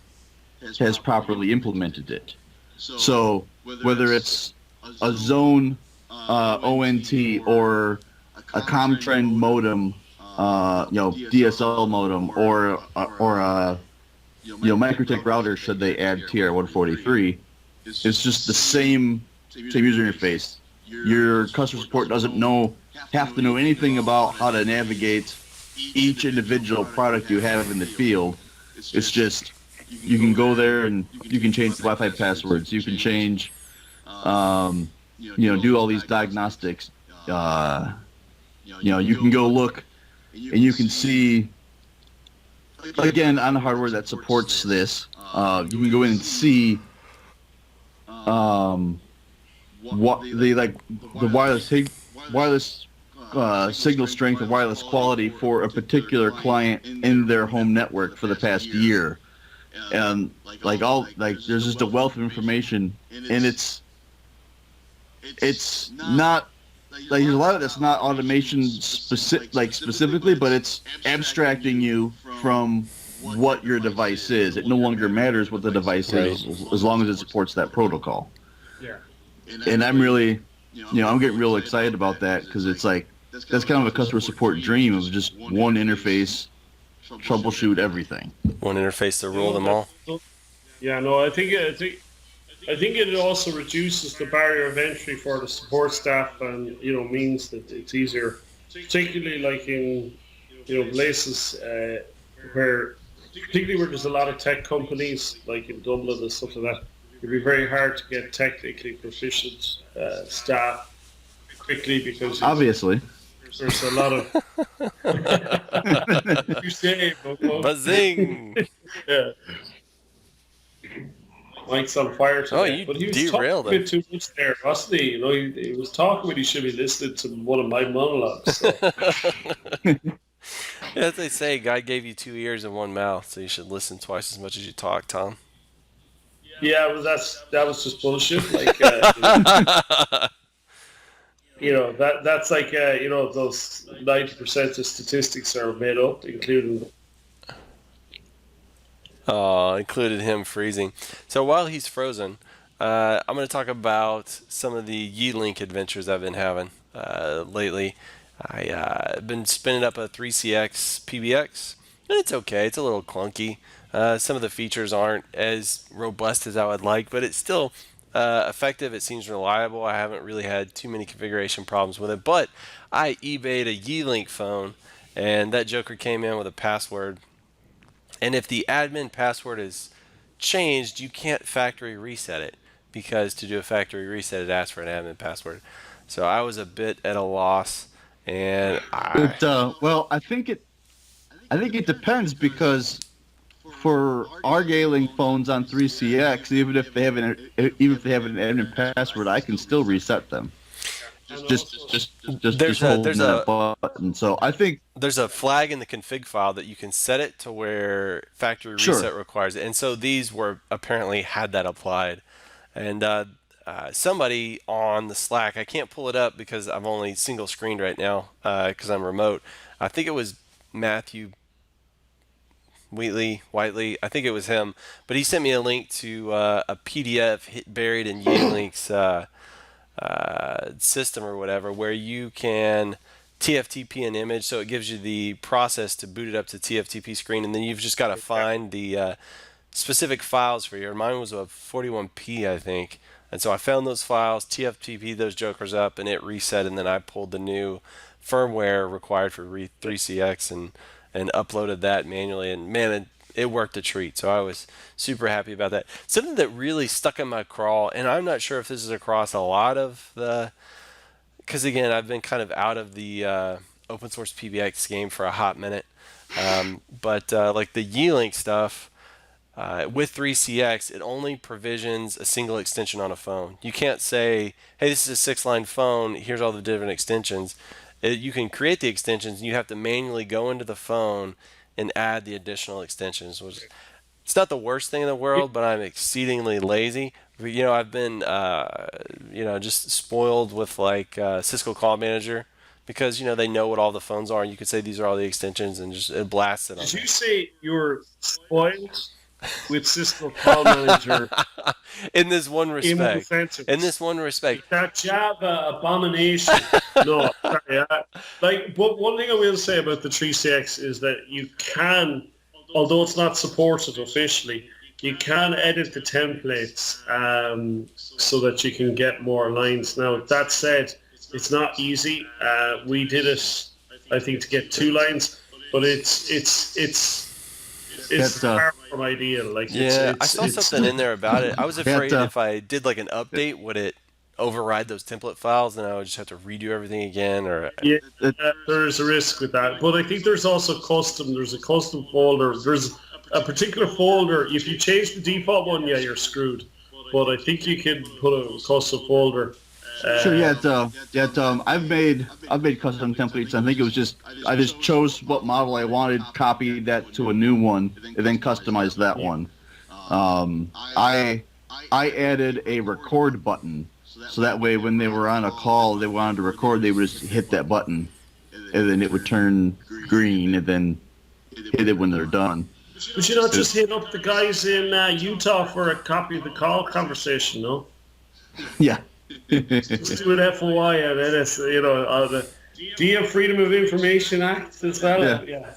[SPEAKER 5] has properly implemented it. So whether it's a zone ONT or a Comtrend modem, DSL modem, or a MikroTik router, should they add TR143, it's just the same user interface. Your customer support doesn't have to know anything about how to navigate each individual product you have in the field. It's just you can go there and you can change the Wi-Fi passwords. You can change, do all these diagnostics. You can go look and you can see, again, on the hardware that supports this, you can go in and see what the wireless signal strength and wireless quality for a particular client in their home network for the past year, and there's just a wealth of information, and it's not like there's a lot of that's not automation specifically, but it's abstracting you from what your device is. It no longer matters what the device is as long as it supports that protocol.
[SPEAKER 4] Yeah.
[SPEAKER 5] and I'm really, I'm getting real excited about that because it's like that's kind of a customer support dream of just one interface, troubleshoot everything.
[SPEAKER 1] One interface to rule them all.
[SPEAKER 4] Yeah, no, I think it also reduces the barrier of entry for the support staff, and means that it's easier, particularly like in places particularly where there's a lot of tech companies, like in Dublin and stuff like that. It'd be very hard to get technically proficient staff quickly because
[SPEAKER 5] Obviously,
[SPEAKER 4] there's a lot of you say,
[SPEAKER 1] Buzzing!
[SPEAKER 4] yeah. Mike's on fire today.
[SPEAKER 1] Oh, you
[SPEAKER 4] but he was
[SPEAKER 1] derailed
[SPEAKER 4] talking a
[SPEAKER 1] him.
[SPEAKER 4] bit too much there, wasn't he? He was talking when he should be listening to one of my monologues. So.
[SPEAKER 1] As they say, God gave you 2 ears and 1 mouth, so you should listen twice as much as you talk, Tom.
[SPEAKER 4] Yeah, well, that was just bullshit. Like, that's like those 90% of statistics are made up, including.
[SPEAKER 1] Oh, included him freezing. So while he's frozen, I'm going to talk about some of the Yeahlink adventures I've been having lately. I've been spinning up a 3CX PBX, and it's okay. It's a little clunky. Some of the features aren't as robust as I would like, but it's still effective. It seems reliable. I haven't really had too many configuration problems with it, but I eBayed a Yeahlink phone, and that joker came in with a password. And if the admin password is changed, you can't factory reset it, because to do a factory reset, it asks for an admin password. So I was a bit at a loss, and
[SPEAKER 5] well, I think it depends because for our Yeahlink phones on 3CX, even if they have an admin password, I can still reset them. Just holding that button. So I think
[SPEAKER 1] there's a flag in the config file that you can set it to where factory reset requires it, and so these were apparently had that applied. And somebody on the Slack, I can't pull it up because I'm only single screened right now because I'm remote. I think it was Matthew Whiteley. I think it was him, but he sent me a link to a PDF buried in Yealink's system or whatever, where you can TFTP an image, so it gives you the process to boot it up to TFTP screen, and then you've just got to find the specific files for you. Mine was a 41p, I think, and so I found those files, TFTP those jokers up, and it reset, and then I pulled the new firmware required for 3CX and uploaded that manually, and man, it worked a treat. So I was super happy about that. Something that really stuck in my craw, and I'm not sure if this is across a lot of the, because again, I've been kind of out of the open source PBX game for a hot minute, but like the Yealink stuff, with 3CX, it only provisions a single extension on a phone. You can't say, hey, this is a 6-line phone, here's all the different extensions. You can create the extensions, and you have to manually go into the phone and add the additional extensions. It's not the worst thing in the world, but I'm exceedingly lazy. I've been, just spoiled with like Cisco Call Manager, because they know what all the phones are, and you could say these are all the extensions, and just it blasts it on.
[SPEAKER 4] Did you say you were spoiled with Cisco Call Manager?
[SPEAKER 1] In this one respect.
[SPEAKER 4] That Java abomination. No, sorry. But one thing I will say about the 3CX is that you can, although it's not supported officially, you can edit the templates so that you can get more lines. Now, that said, it's not easy. We did it, I think, to get 2 lines, but it's far from ideal. Like,
[SPEAKER 1] I saw something in there about it. I was afraid if I did like an update, would it override those template files, and I would just have to redo everything again? Or
[SPEAKER 4] there's a risk with that. But I think there's also there's a custom folder. There's a particular folder. If you change the default one, you're screwed. But I think you can put a custom folder.
[SPEAKER 5] Sure. I've made custom templates. I think it was I just chose what model I wanted, copied that to a new one, and then customized that one. I added a record button, so that way when they were on a call, they wanted to record, they would just hit that button, and then it would turn green, and then hit it when they're done.
[SPEAKER 4] Would you not just hit up the guys in Utah for a copy of the call conversation, no?
[SPEAKER 5] Yeah.
[SPEAKER 4] Just do an FOI and NS, do you have Freedom of Information Act as well? Yeah.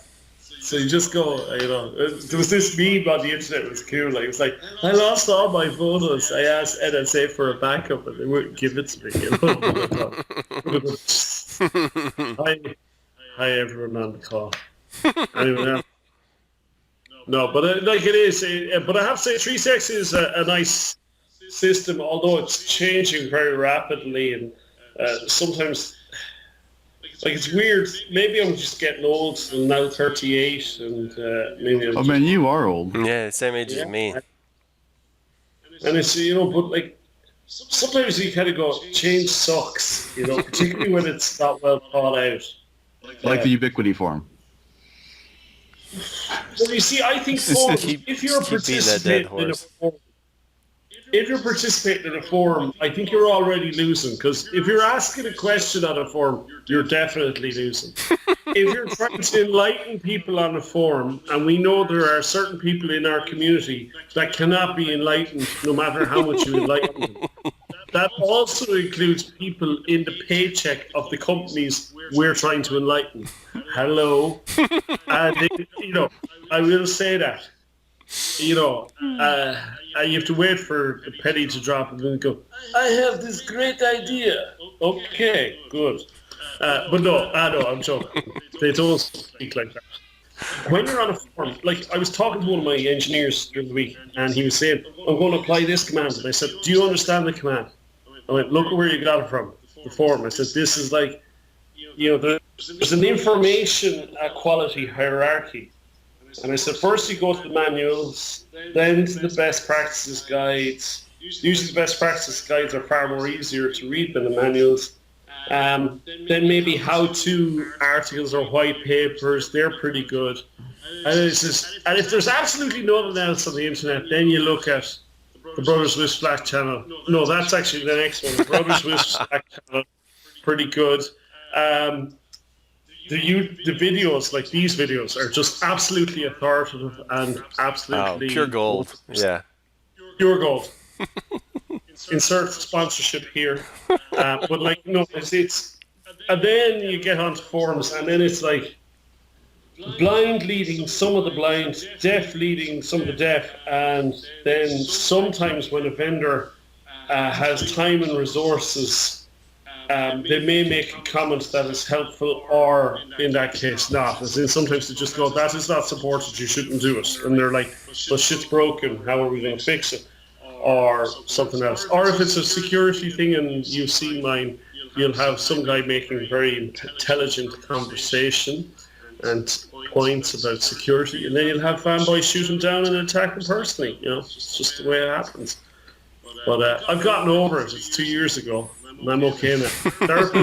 [SPEAKER 4] So you just go, there was this meme on the internet, it was cool, like, it's like, I lost all my photos, I asked NSA for a backup and they wouldn't give it to me, Hi everyone on the call. Anyway, no, but like it is, but I have to say 360 is a nice system, although it's changing very rapidly and sometimes... Like, it's weird. Maybe I'm just getting old. I'm now 38, and maybe I'm...
[SPEAKER 5] Oh, man, you are old.
[SPEAKER 1] Yeah, same age as me.
[SPEAKER 4] And it's, but, like, sometimes you kind of go, change sucks, particularly when it's not well thought out.
[SPEAKER 5] Like the Ubiquity forum.
[SPEAKER 4] Well, you see, I think forums, if you're participating in a forum, I think you're already losing, because if you're asking a question on a forum, you're definitely losing. If you're trying to enlighten people on a forum, and we know there are certain people in our community that cannot be enlightened no matter how much you enlighten them. That also includes people in the paycheck of the companies we're trying to enlighten. Hello. And, I will say that. You have to wait for the penny to drop and then go, I have this great idea. Okay, good. But no, I'm joking. They don't speak like that. When you're on a forum, like I was talking to one of my engineers during the week and he was saying, I'm going to apply this command. And I said, do you understand the command? I went, look at where you got it from, the forum. I said, this is like, there's an information quality hierarchy. And I said, first you go to the manuals, then to the best practices guides. Usually the best practices guides are far more easier to read than the manuals. Then maybe how-to articles or white papers, they're pretty good. And if there's absolutely nothing else on the internet, then you look at the Brothers Wisp Slack channel. No, that's actually the next one. The Brothers Wisp Slack channel, pretty good. The videos, like these videos, are just absolutely authoritative and absolutely...
[SPEAKER 1] pure gold. Yeah.
[SPEAKER 4] Pure gold. Insert sponsorship here. But it's... And then you get onto forums, and then it's like blind leading some of the blind, deaf leading some of the deaf, and then sometimes when a vendor has time and resources, they may make a comment that is helpful, or in that case not. As in, sometimes they just go, that is not supported, you shouldn't do it. And they're like, well, shit's broken, how are we going to fix it? Or something else. Or if it's a security thing and you've seen mine, you'll have some guy making very intelligent conversation and points about security, and then you'll have fanboys shoot him down and attack him personally. It's just the way it happens. But I've gotten over it. It's 2 years ago. And I'm okay now. Therapy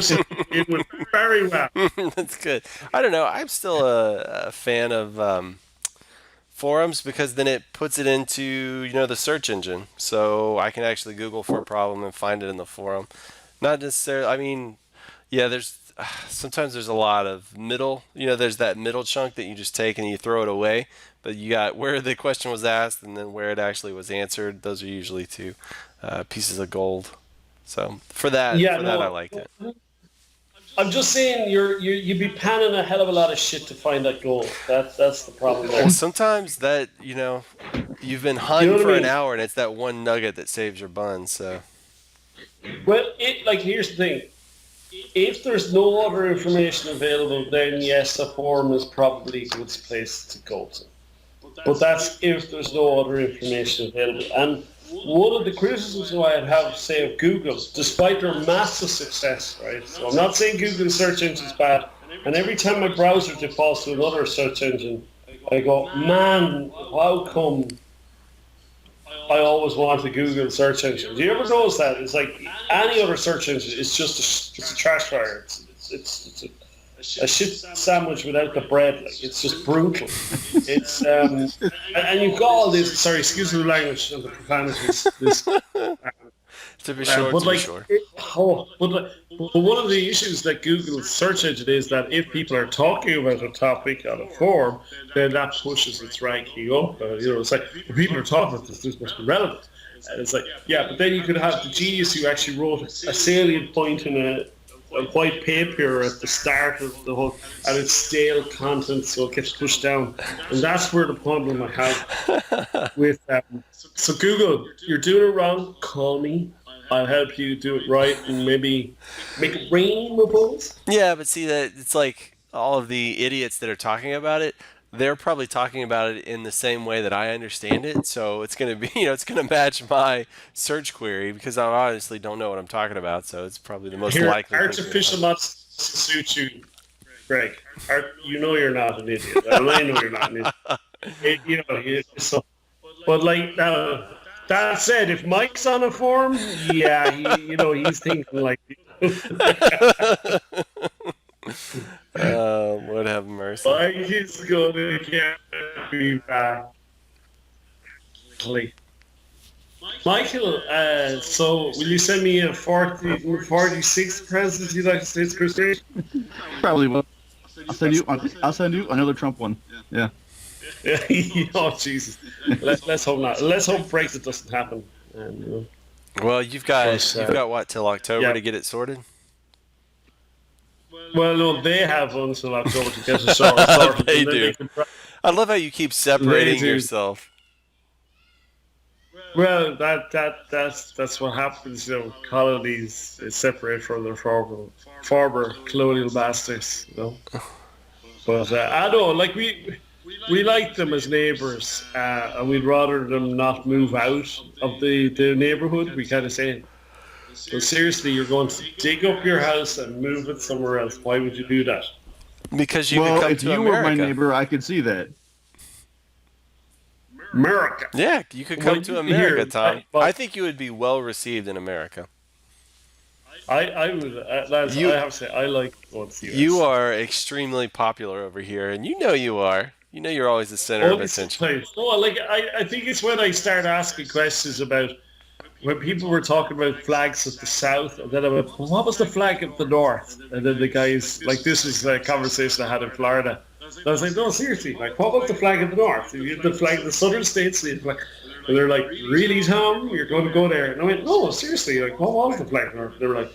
[SPEAKER 4] it went very well.
[SPEAKER 1] That's good. I don't know. I'm still a fan of forums because then it puts it into the search engine, so I can actually Google for a problem and find it in the forum. Not necessarily. I mean, yeah. Sometimes there's a lot of middle. There's that middle chunk that you just take and you throw it away. But you got where the question was asked and then where it actually was answered. Those are usually two pieces of gold. So for that, I liked it.
[SPEAKER 4] I'm just saying you'd be panning a hell of a lot of shit to find that gold. That's the problem there.
[SPEAKER 1] Well, sometimes that you've been hunting for an hour and it's that one nugget that saves your bun. So.
[SPEAKER 4] Well, here's the thing. If there's no other information available, then yes, a forum is probably a good place to go to. But that's if there's no other information available. And one of the criticisms I'd have, say, of Google, despite their massive success, right? So I'm not saying Google search engine's bad, and every time my browser defaults to another search engine, I go, man, how come I always want the Google search engine? Do you ever notice that? It's like any other search engine, it's just it's a trash fire. It's a shit sandwich without the bread. Like, it's just brutal. It's and you've got all this. Sorry, excuse the language and the profanities.
[SPEAKER 1] To be sure,
[SPEAKER 4] but one of the issues that Google's search engine is that if people are talking about a topic on a forum, then that pushes its ranking up. It's like if people are talking about this must be relevant. And it's like, yeah, but then you could have the genius who actually wrote a salient point in a white paper at the start of the whole, and it's stale content, so it gets pushed down. And that's where the problem I have with so Google, you're doing it wrong, call me. I'll help you do it right and maybe make it rain with balls.
[SPEAKER 1] Yeah, but see that it's like all of the idiots that are talking about it, they're probably talking about it in the same way that I understand it. So it's going to be, it's going to match my search query because I honestly don't know what I'm talking about. So it's probably the most
[SPEAKER 4] Here,
[SPEAKER 1] likely.
[SPEAKER 4] artificial must suit you, Greg. You know you're not an idiot. I know you're not an idiot. But like that said, if Mike's on a forum, yeah, he's thinking like.
[SPEAKER 1] Would have mercy.
[SPEAKER 4] Mike is gonna get me back. Michael, so will you send me a 46th President of the United States Christmas?
[SPEAKER 5] Probably will. I'll send you another Trump one. Yeah.
[SPEAKER 4] Oh Jesus! Let's hope not. Let's hope Brexit doesn't happen.
[SPEAKER 1] Well, you've got what till October to get it sorted?
[SPEAKER 4] Well, no, they have until October to get it sorted.
[SPEAKER 1] They do. I love how you keep separating yourself.
[SPEAKER 4] Well, that's what happens. Colonies separate from their former colonial masters. But I know, like we like them as neighbours, and we'd rather them not move out of the neighbourhood. We kind of say, so seriously, you're going to dig up your house and move it somewhere else. Why would you do that?
[SPEAKER 1] Because you could come
[SPEAKER 5] if
[SPEAKER 1] to
[SPEAKER 5] you
[SPEAKER 1] America.
[SPEAKER 5] were my neighbor, I could see that.
[SPEAKER 4] America.
[SPEAKER 1] Yeah, you could come to America, Tom. I think you would be well received in America.
[SPEAKER 4] I would. I have to say, I like going to the US.
[SPEAKER 1] You are extremely popular over here, and you know you are. You know you're always the center of attention.
[SPEAKER 4] No, like I think it's when I start asking questions about when people were talking about flags of the South, and then I went, well, what was the flag of the North? And then the guys, like, this is a conversation I had in Florida. And I was like, no, seriously, like, what was the flag of the North? You have the flag of the Southern states, and they're like, really, Tom? You're going to go there? And I went, no, seriously, like, what was the flag of the North? They were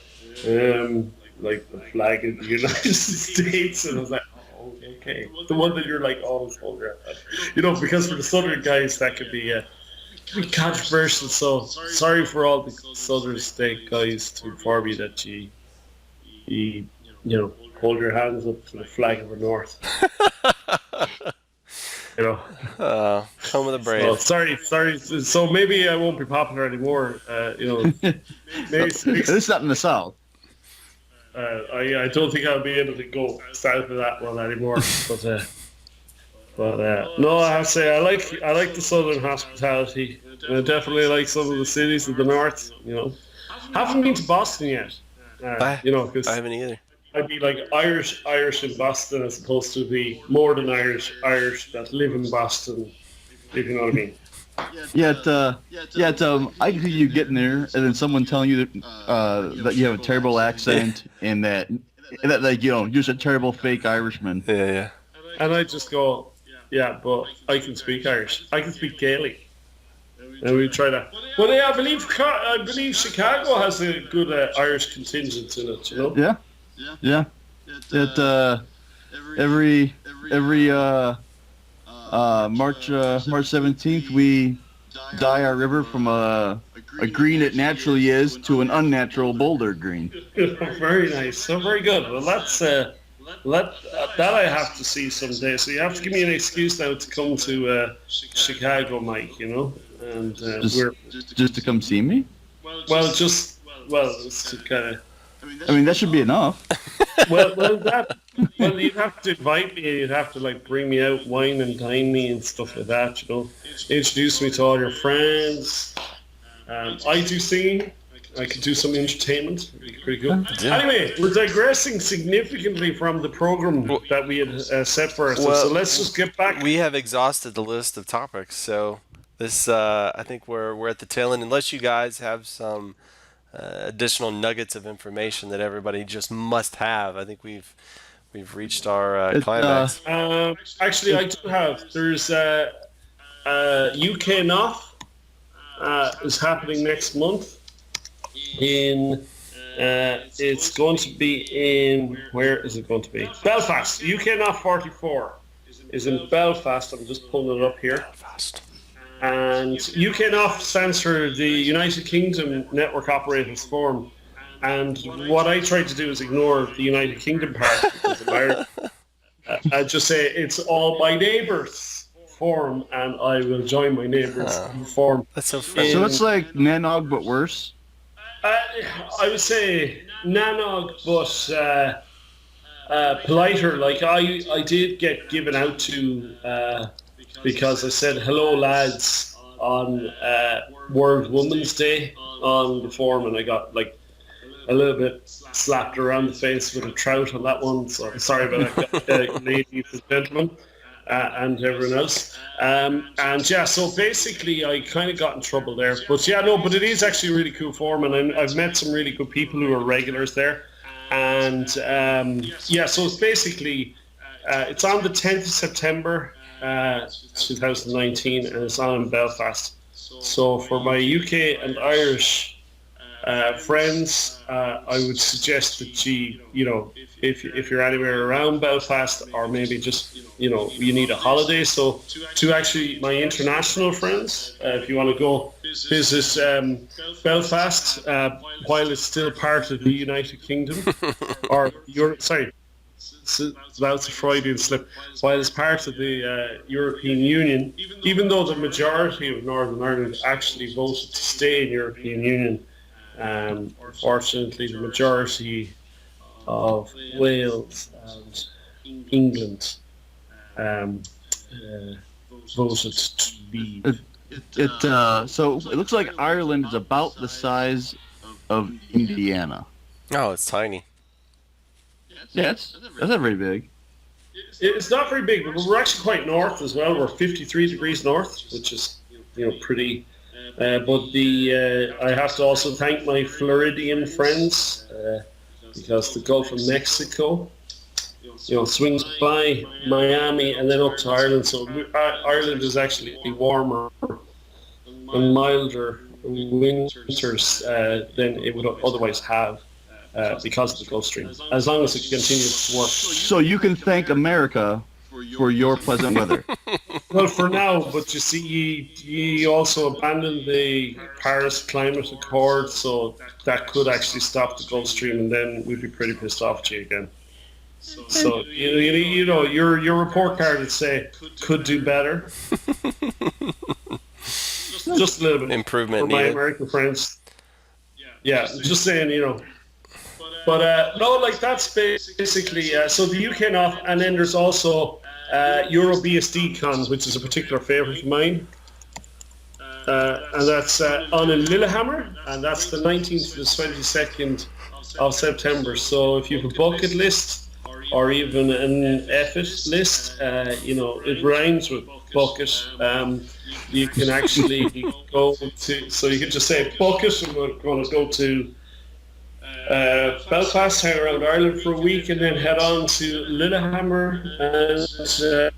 [SPEAKER 4] like the flag of the United States. And I was like, oh, okay. The one that you're like, always hold your head. Because for the Southern guys, that could be controversial. So sorry for all the Southern state guys to inform you that you hold your hands up to the flag of the North.
[SPEAKER 1] Home of the brave.
[SPEAKER 4] So, sorry. So maybe I won't be popular anymore. Maybe
[SPEAKER 5] It's not in the South.
[SPEAKER 4] I don't think I'll be able to go south of that one anymore. But no, I have to say I like the southern hospitality. And I definitely like some of the cities of the north. Haven't been to Boston yet. Because
[SPEAKER 1] I haven't either.
[SPEAKER 4] I'd be like Irish in Boston as opposed to be more than Irish that live in Boston. If you know what I mean.
[SPEAKER 5] I can see you getting there, and then someone telling you that you have a terrible accent and that you're just a terrible fake Irishman.
[SPEAKER 1] Yeah.
[SPEAKER 4] And I just go, yeah, but I can speak Irish. I can speak Gaelic. And we try that. Well, yeah, I believe Chicago has a good Irish contingent in it.
[SPEAKER 5] Yeah. Every March 17th, we dye our river from a green it naturally is to an unnatural boulder green.
[SPEAKER 4] Very nice. So very good. Well, that I have to see someday. So you have to give me an excuse now to come to Chicago, Mike. And
[SPEAKER 5] just to come see me.
[SPEAKER 4] It's to kind of.
[SPEAKER 5] I mean, that should be enough.
[SPEAKER 4] Well, you'd have to invite me. You'd have to bring me out, wine and dine me and stuff like that. Introduce me to all your friends. I do singing. I could do some entertainment. It'd be pretty good. Yeah. Anyway, we're digressing significantly from the program that we had set for ourselves. So let's just get back.
[SPEAKER 1] We have exhausted the list of topics, so this I think we're at the tail end. Unless you guys have some additional nuggets of information that everybody just must have, I think we've reached our climax.
[SPEAKER 4] Actually, I do have. There's UK NOF. is happening next month. It's going to be in, where is it going to be? Belfast. UK Not 44 is in Belfast. I'm just pulling it up here.
[SPEAKER 1] Belfast.
[SPEAKER 4] And UK Not stands for the United Kingdom Network Operators Forum. And what I try to do is ignore the United Kingdom part, because I just say it's all my neighbours forum, and I will join my neighbours forum.
[SPEAKER 1] That's so funny.
[SPEAKER 5] So it's like Nanog but worse.
[SPEAKER 4] I would say nanog, but politer. Like I did get given out to because I said hello lads on World Women's Day on the forum, and I got like a little bit slapped around the face with a trout on that one. So sorry about that, ladies and gentlemen. And everyone else. And yeah, so basically I kind of got in trouble there. But yeah, no, but it is actually a really cool forum, and I've met some really good people who are regulars there. And yeah, so it's basically, it's on the 10th of September 2019, and it's on in Belfast. So for my UK and Irish friends, I would suggest that you know, if you're anywhere around Belfast, or maybe just, you know, you need a holiday. So to actually my international friends, if you want to go visit Belfast while it's still part of the United Kingdom, or Europe, sorry, that's a Freudian slip, while it's part of the European Union, even though the majority of Northern Ireland actually voted to stay in European Union. Unfortunately, the majority of Wales and England voted to leave.
[SPEAKER 5] So it looks like Ireland is about the size of Indiana.
[SPEAKER 1] Oh, it's tiny.
[SPEAKER 5] Yeah, that's not very big.
[SPEAKER 4] It's not very big, but we're actually quite north as well. We're 53 degrees north, which is, you know, pretty. But I have to also thank my Floridian friends, because the Gulf of Mexico, you know, swings by Miami and then up to Ireland. So Ireland is actually warmer and milder winters than it would otherwise have because of the Gulf Stream, as long as it continues to work.
[SPEAKER 5] So you can thank America for your pleasant weather.
[SPEAKER 4] Well, for now, but you see, ye also abandoned the Paris Climate Accord, so that could actually stop the Gulf Stream, and then we'd be pretty pissed off at you again. So you know, your report card would say could do better. Just a little bit
[SPEAKER 1] Improvement
[SPEAKER 4] for my
[SPEAKER 1] needed.
[SPEAKER 4] American friends. Yeah, just saying, you know. But no, like that's basically so the UK Not, and then there's also Euro BSD Con, which is a particular favourite of mine, and that's on in Lillehammer, and that's the 19th to the 22nd of September. So if you have a bucket list or even an effort list, you know, it rhymes with bucket. You can actually go to, so you can just say bucket, and we're going to go to Belfast, hang around Ireland for a week, and then head on to Lillehammer. And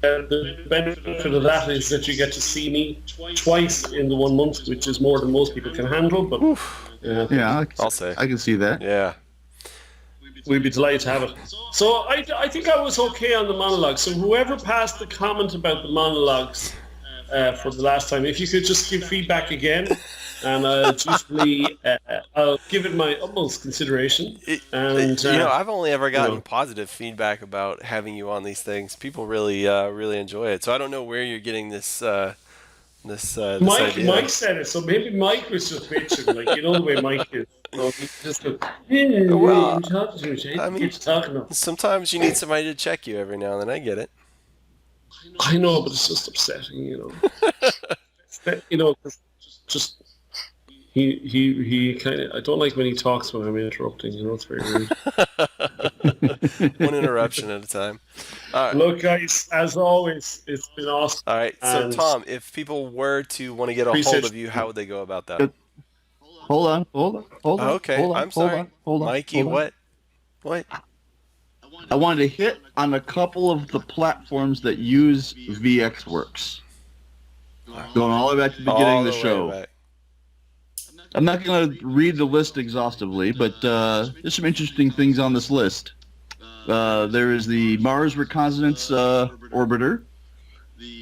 [SPEAKER 4] the benefit of that is that you get to see me twice in the 1 month, which is more than most people can handle. But
[SPEAKER 5] Yeah,
[SPEAKER 1] I'll say.
[SPEAKER 5] I can see that.
[SPEAKER 1] Yeah.
[SPEAKER 4] we'd be delighted to have it. So I think I was okay on the monologue. So whoever passed the comment about the monologues for the last time, if you could just give feedback again. And I'll give it my utmost consideration. And
[SPEAKER 1] you know, I've only ever gotten positive feedback about having you on these things. People really enjoy it. So I don't know where you're getting this idea.
[SPEAKER 4] Mike said it, so maybe Mike was just bitching, like, you know the way Mike is. So he just goes,
[SPEAKER 1] Well,
[SPEAKER 4] I'm talking to you, Jake.
[SPEAKER 1] I mean,
[SPEAKER 4] You're talking about.
[SPEAKER 1] Sometimes you need somebody to check you every now and then. I get it.
[SPEAKER 4] I know, but it's just upsetting, you know. You know, just he kind of. I don't like when he talks when I'm interrupting. You know, it's very rude.
[SPEAKER 1] One interruption at a time. All right.
[SPEAKER 4] Look, guys, as always, it's been awesome.
[SPEAKER 1] All right. So,
[SPEAKER 4] And
[SPEAKER 1] Tom, if people were to want to get a hold of you, how would they go about that?
[SPEAKER 5] Hold on.
[SPEAKER 1] Oh, okay. I'm sorry. Mikey, what? What?
[SPEAKER 5] I wanted to hit on a couple of the platforms that use vxworx. Going all the way back to the beginning of the show. I'm not going to read the list exhaustively, but there's some interesting things on this list. There is the Mars Reconnaissance Orbiter,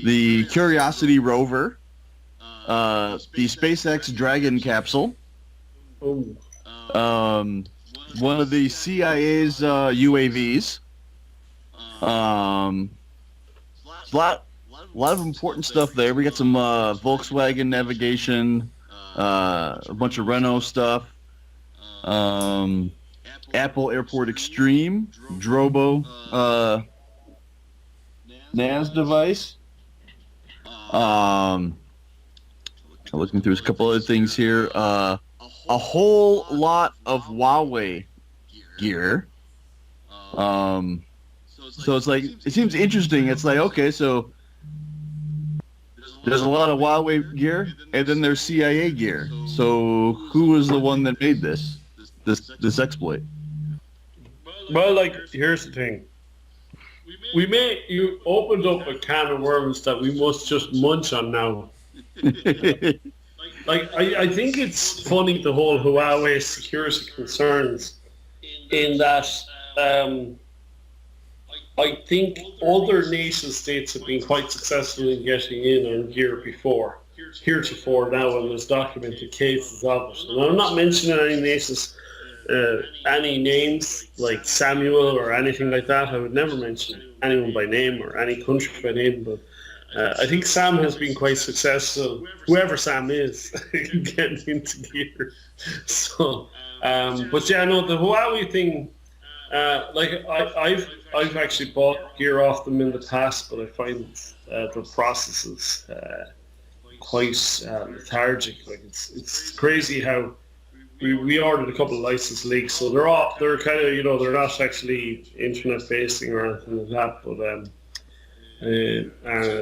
[SPEAKER 5] the Curiosity Rover, the SpaceX Dragon capsule, one of the CIA's UAVs. A lot of important stuff there. We got some Volkswagen navigation, a bunch of Renault stuff, Apple Airport Extreme, Drobo, NAS device. Looking through a couple other things here. A whole lot of Huawei gear. So it's like, it seems interesting. It's like, okay, so there's a lot of Huawei gear, and then there's CIA gear. So who was the one that made this exploit?
[SPEAKER 4] Well, like, here's the thing. You opened up a can of worms that we must just munch on now. Like, I think it's funny, the whole Huawei security concerns, in that I think other nation states have been quite successful in getting in on gear heretofore now, and there's documented cases of it. And I'm not mentioning any nations, any names like Samuel or anything like that. I would never mention anyone by name or any country by name, but I think Sam has been quite successful, whoever Sam is, in getting into gear. So, but yeah, no, the Huawei thing, like I've actually bought gear off them in the past, but I find the processes quite lethargic. Like, it's crazy how we ordered a couple of license leaks, so they're kind of, you know, they're not actually internet facing or anything like that, but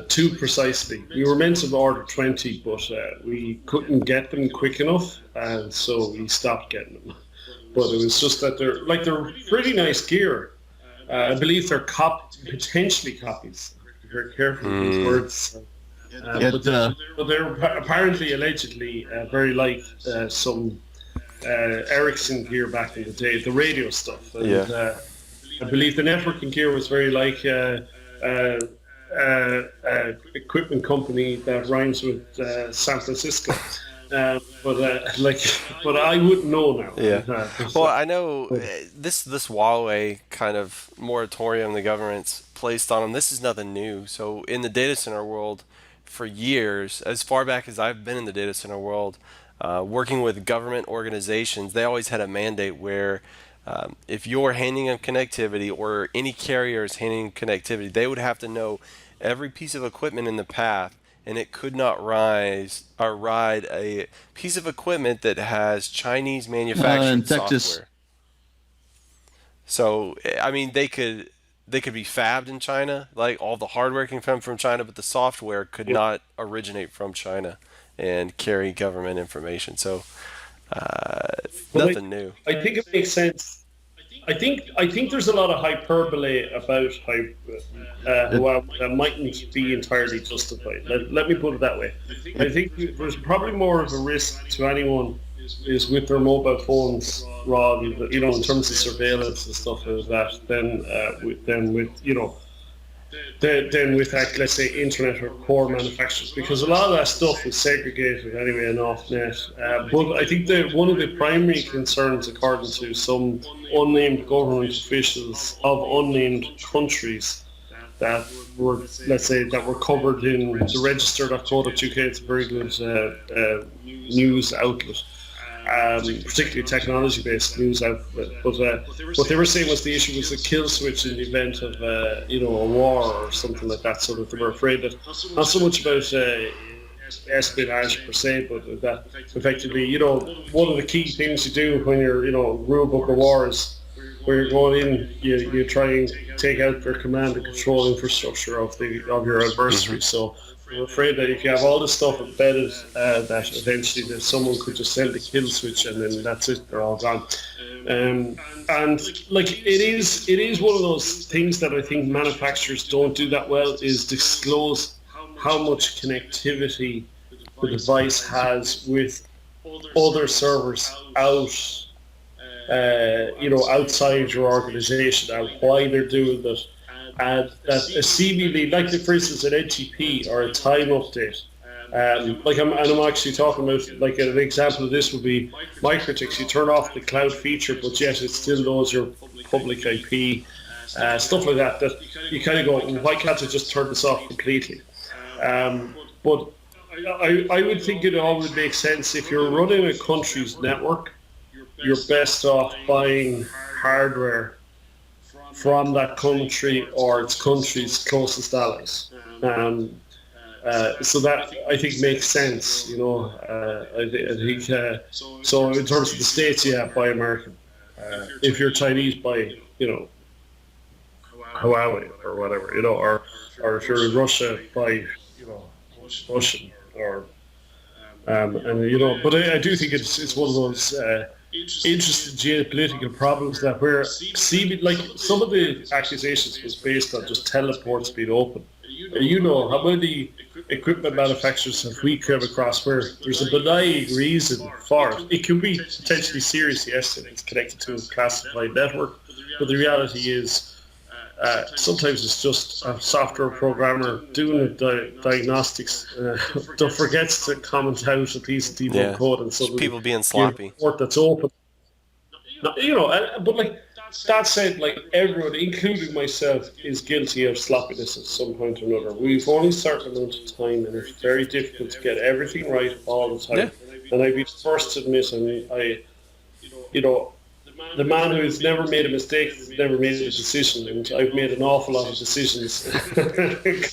[SPEAKER 4] too precisely. We were meant to order 20, but we couldn't get them quick enough, and so we stopped getting them. But it was just that they're pretty nice gear. I believe they're potentially copies. Be very careful with these words. But they're apparently, allegedly, very like some Ericsson gear back in the day, the radio stuff. And, I believe the networking gear was very like equipment company that rhymes with San Francisco. But I wouldn't know now.
[SPEAKER 1] Yeah. Well, I know this Huawei kind of moratorium the government's placed on them. This is nothing new. So in the data center world, for years, as far back as I've been in the data center world, working with government organizations, they always had a mandate where if you're handing them connectivity, or any carrier is handing connectivity, they would have to know every piece of equipment in the path, and it could not ride a piece of equipment that has Chinese manufactured software. So, I mean, they could be fabbed in China, like all the hardware can come from China, but the software could not originate from China and carry government information. So, nothing new.
[SPEAKER 4] I think it makes sense. I think there's a lot of hyperbole about Huawei that mightn't be entirely justified. Let me put it that way. I think there's probably more of a risk to anyone is with their mobile phones, rather than, you know, in terms of surveillance and stuff like that, than with let's say internet or core manufacturers, because a lot of that stuff is segregated anyway and off net. But I think one of the primary concerns, according to some unnamed government officials of unnamed countries that were covered in the register.co.uk, it's a very good news outlet. Particularly technology-based news outlet, but what they were saying was the issue was a kill switch in the event of a war or something like that. So that they were afraid that not so much about espionage per se, but that effectively, you know, one of the key things you do when you're, you know, rule book of war is where you're going in, you try and take out their command and control infrastructure of your adversary. So we're afraid that if you have all this stuff embedded, that eventually that someone could just send the kill switch and then that's it, they're all gone. And like it is one of those things that I think manufacturers don't do that well, is disclose how much connectivity the device has with other servers out, outside your organization and why they're doing that, and that seemingly, like for instance an NTP or a time update. I'm actually talking about, like, an example of this would be MikroTiks. You turn off the cloud feature, but yet it still knows your public IP, stuff like that. That you kind of go, well, why can't I just turn this off completely? But I would think it all would make sense if you're running a country's network. You're best off buying hardware from that country or its country's closest allies. So that, I think, makes sense. I think so. In terms of the States, buy American. If you're Chinese, buy Huawei or whatever. Or if you're in Russia, buy Russian or But I do think it's one of those interesting geopolitical problems that where like some of the accusations was based on just teleports being open. How many equipment manufacturers have we come across where there's a benign reason for it? It can be potentially serious, yes, and it's connected to a classified network, but the reality is sometimes it's just a software programmer doing diagnostics that forgets to comment out a piece of debug code, and so
[SPEAKER 1] people being sloppy.
[SPEAKER 4] Port that's open. But like that said, like everyone, including myself, is guilty of sloppiness at some point or another. We've only a certain amount of time, and it's very difficult to get everything right all the time. Yeah. And I'd be first to admit, the man who's never made a mistake has never made a decision, and I've made an awful lot of decisions,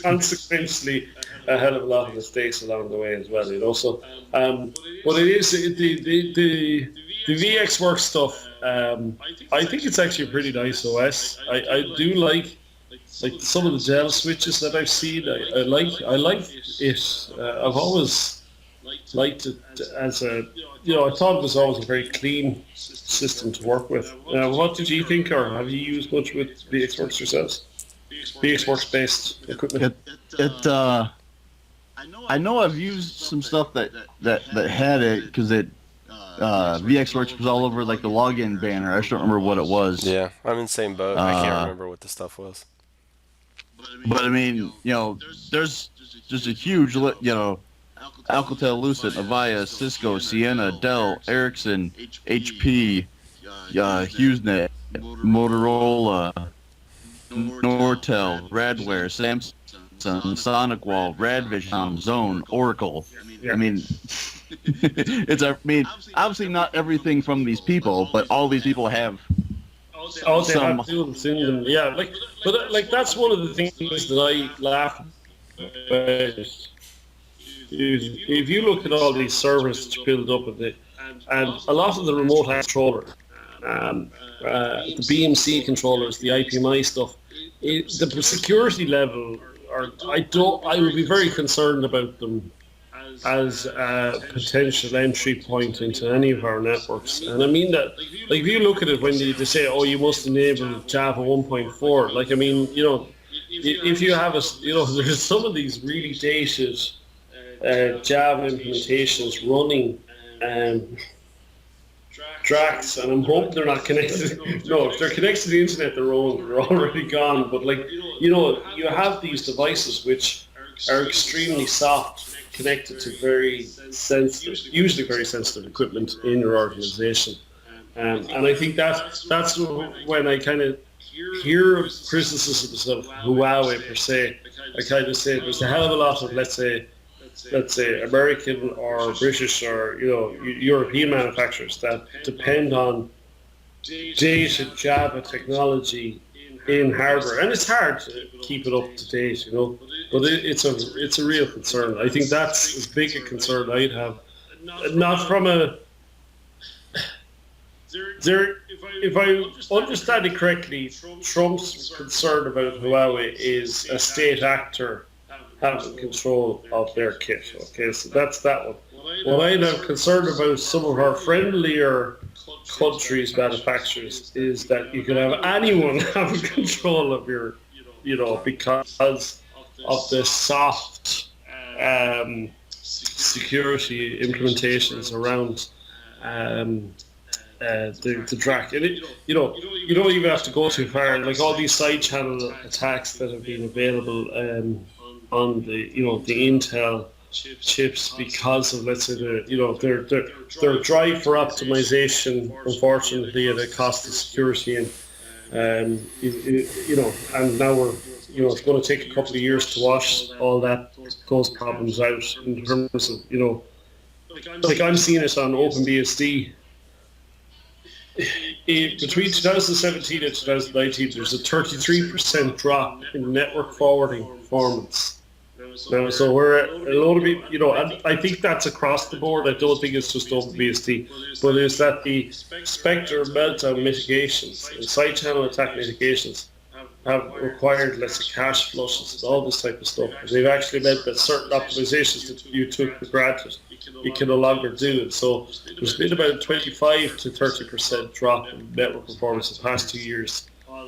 [SPEAKER 4] consequently a hell of a lot of mistakes along the way as well. So, but it is the vxworx stuff. I think it's actually a pretty nice OS. I do like some of the Dell switches that I've seen. I like it. I've always liked it as a. I thought it was always a very clean system to work with. What did you think, or have you used much with vxworx yourselves? vxworx based equipment.
[SPEAKER 5] I know I've used some stuff that had it because it. vxworx was all over like the login banner. I just don't remember what it was.
[SPEAKER 1] Yeah, I'm in the same boat. I can't remember what the stuff was.
[SPEAKER 5] But I mean, there's just a huge, Alcatel, Lucent, Avaya, Cisco, Ciena, Dell, Ericsson, HP, HughesNet, Motorola, Nortel, Radware, Samsung, SonicWall, Radvision, Zone, Oracle. Yeah. I mean, obviously not everything from these people, but all these people have some.
[SPEAKER 4] Have tools in them. Yeah, but that's one of the things that I laugh about. If you look at all these servers that you build up with it, and a lot of the remote controllers, the BMC controllers, the IPMI stuff, the security level, I would be very concerned about them as a potential entry point into any of our networks. And I mean that, like, if you look at it when they say, oh, you must enable Java 1.4, like, I mean, if you have there's some of these really dated Java implementations running Drax, and I'm hoping they're not connected. No, if they're connected to the internet, they're already gone. But you have these devices which are extremely soft, connected to very sensitive, usually very sensitive equipment in your organization. And I think that's when I kind of hear criticisms of Huawei per se. I kind of say there's a hell of a lot of, let's say American or British or European manufacturers that depend on dated Java technology in hardware, and it's hard to keep it up to date, but it's a real concern. I think that's as big a concern I'd have, not from a. If I understand it correctly, Trump's concern about Huawei is a state actor having control of their kit. Okay, so that's that one. What I'm concerned about some of our friendlier countries' manufacturers is that you can have anyone having control of your, because of the soft security implementations around the track. And you don't even have to go too far. Like all these side channel attacks that have been available on the the Intel chips because of, let's say, their drive for optimization, unfortunately at a cost of security, and and now we're it's going to take a couple of years to wash all those problems out in terms of like I'm seeing it on OpenBSD. Between 2017 and 2019, there's a 33% drop in network forwarding performance. So we're a lot of it, I think that's across the board. I don't think it's just OpenBSD, but it's that the Spectre meltdown mitigations and side channel attack mitigations have required less cache flushes and all this type of stuff. And they've actually meant that certain optimizations that you took for granted, you can no longer do. And so there's been about a 25 to 30% drop in network performance in the past 2 years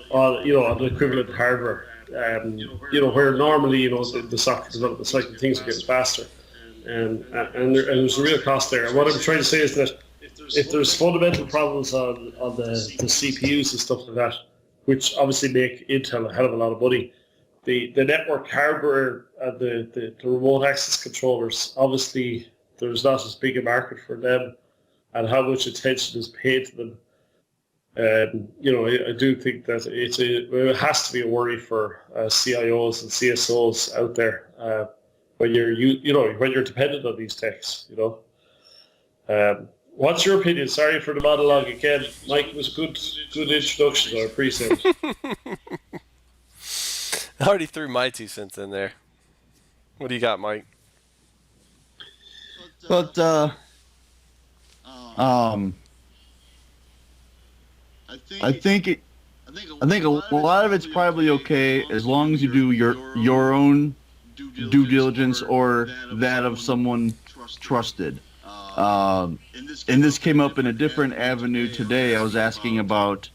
[SPEAKER 4] on the equivalent hardware. Where normally, the software development cycle, things are getting faster. And there's a real cost there. And what I'm trying to say is that if there's fundamental problems on the CPUs and stuff like that, which obviously make Intel a hell of a lot of money, the network hardware and the remote access controllers, obviously there's not as big a market for them, and how much attention is paid to them. I do think that it has to be a worry for CIOs and CSOs out there when you're dependent on these techs. What's your opinion? Sorry for the monologue again, Mike. It was a good introduction. I appreciate it.
[SPEAKER 1] I already threw my 2 cents in there. What do you got, Mike?
[SPEAKER 5] But I think a lot of it's probably okay as long as you do your own due diligence or that of someone trusted. And this came up in a different avenue today. I was asking about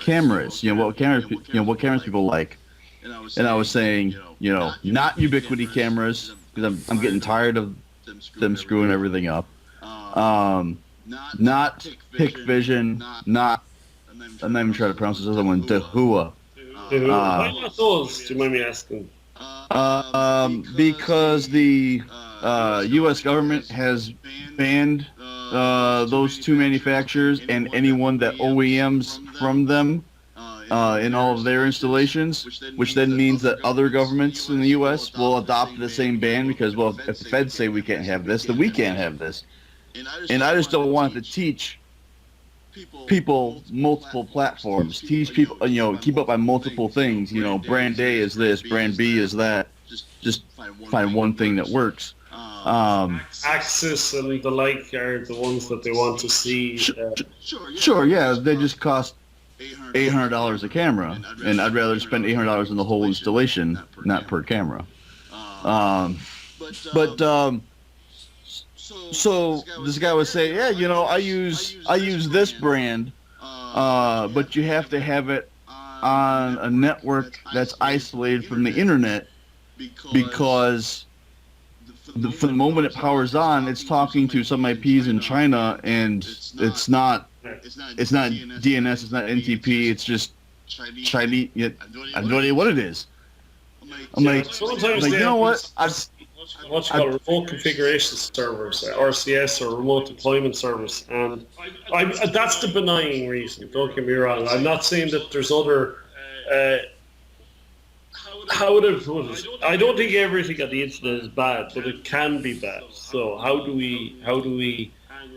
[SPEAKER 5] cameras. What cameras people like, and I was saying, not ubiquity cameras, because I'm getting tired of them screwing everything up. Not Pick Vision, I'm not even trying to pronounce this other one, Dahua.
[SPEAKER 4] Why not those? Do you mind me asking?
[SPEAKER 5] Because the U.S. government has banned those 2 manufacturers and anyone that OEMs from them in all of their installations, which then means that other governments in the U.S. will adopt the same ban because, well, if the feds say we can't have this, then we can't have this. And I just don't want to teach people multiple platforms. Teach people, keep up on multiple things. Brand A is this, brand B is that. Just find one thing that works.
[SPEAKER 4] Axis and the like are the ones that they want to see.
[SPEAKER 5] Sure, yeah, they just cost $800 a camera, and I'd rather spend $800 on the whole installation, not per camera. So this guy would say, yeah, I use this brand, but you have to have it on a network that's isolated from the internet, because from the moment it powers on, it's talking to some IPs in China, and it's not DNS, it's not NTP, it's just Chinese. I have no idea what it is. I'm like, you know what?
[SPEAKER 4] What's called remote configuration servers, RCS, or remote deployment servers, and that's the benign reason. Don't get me wrong. I'm not saying that there's other. How would I put it? I don't think everything on the internet is bad, but it can be bad. So how do we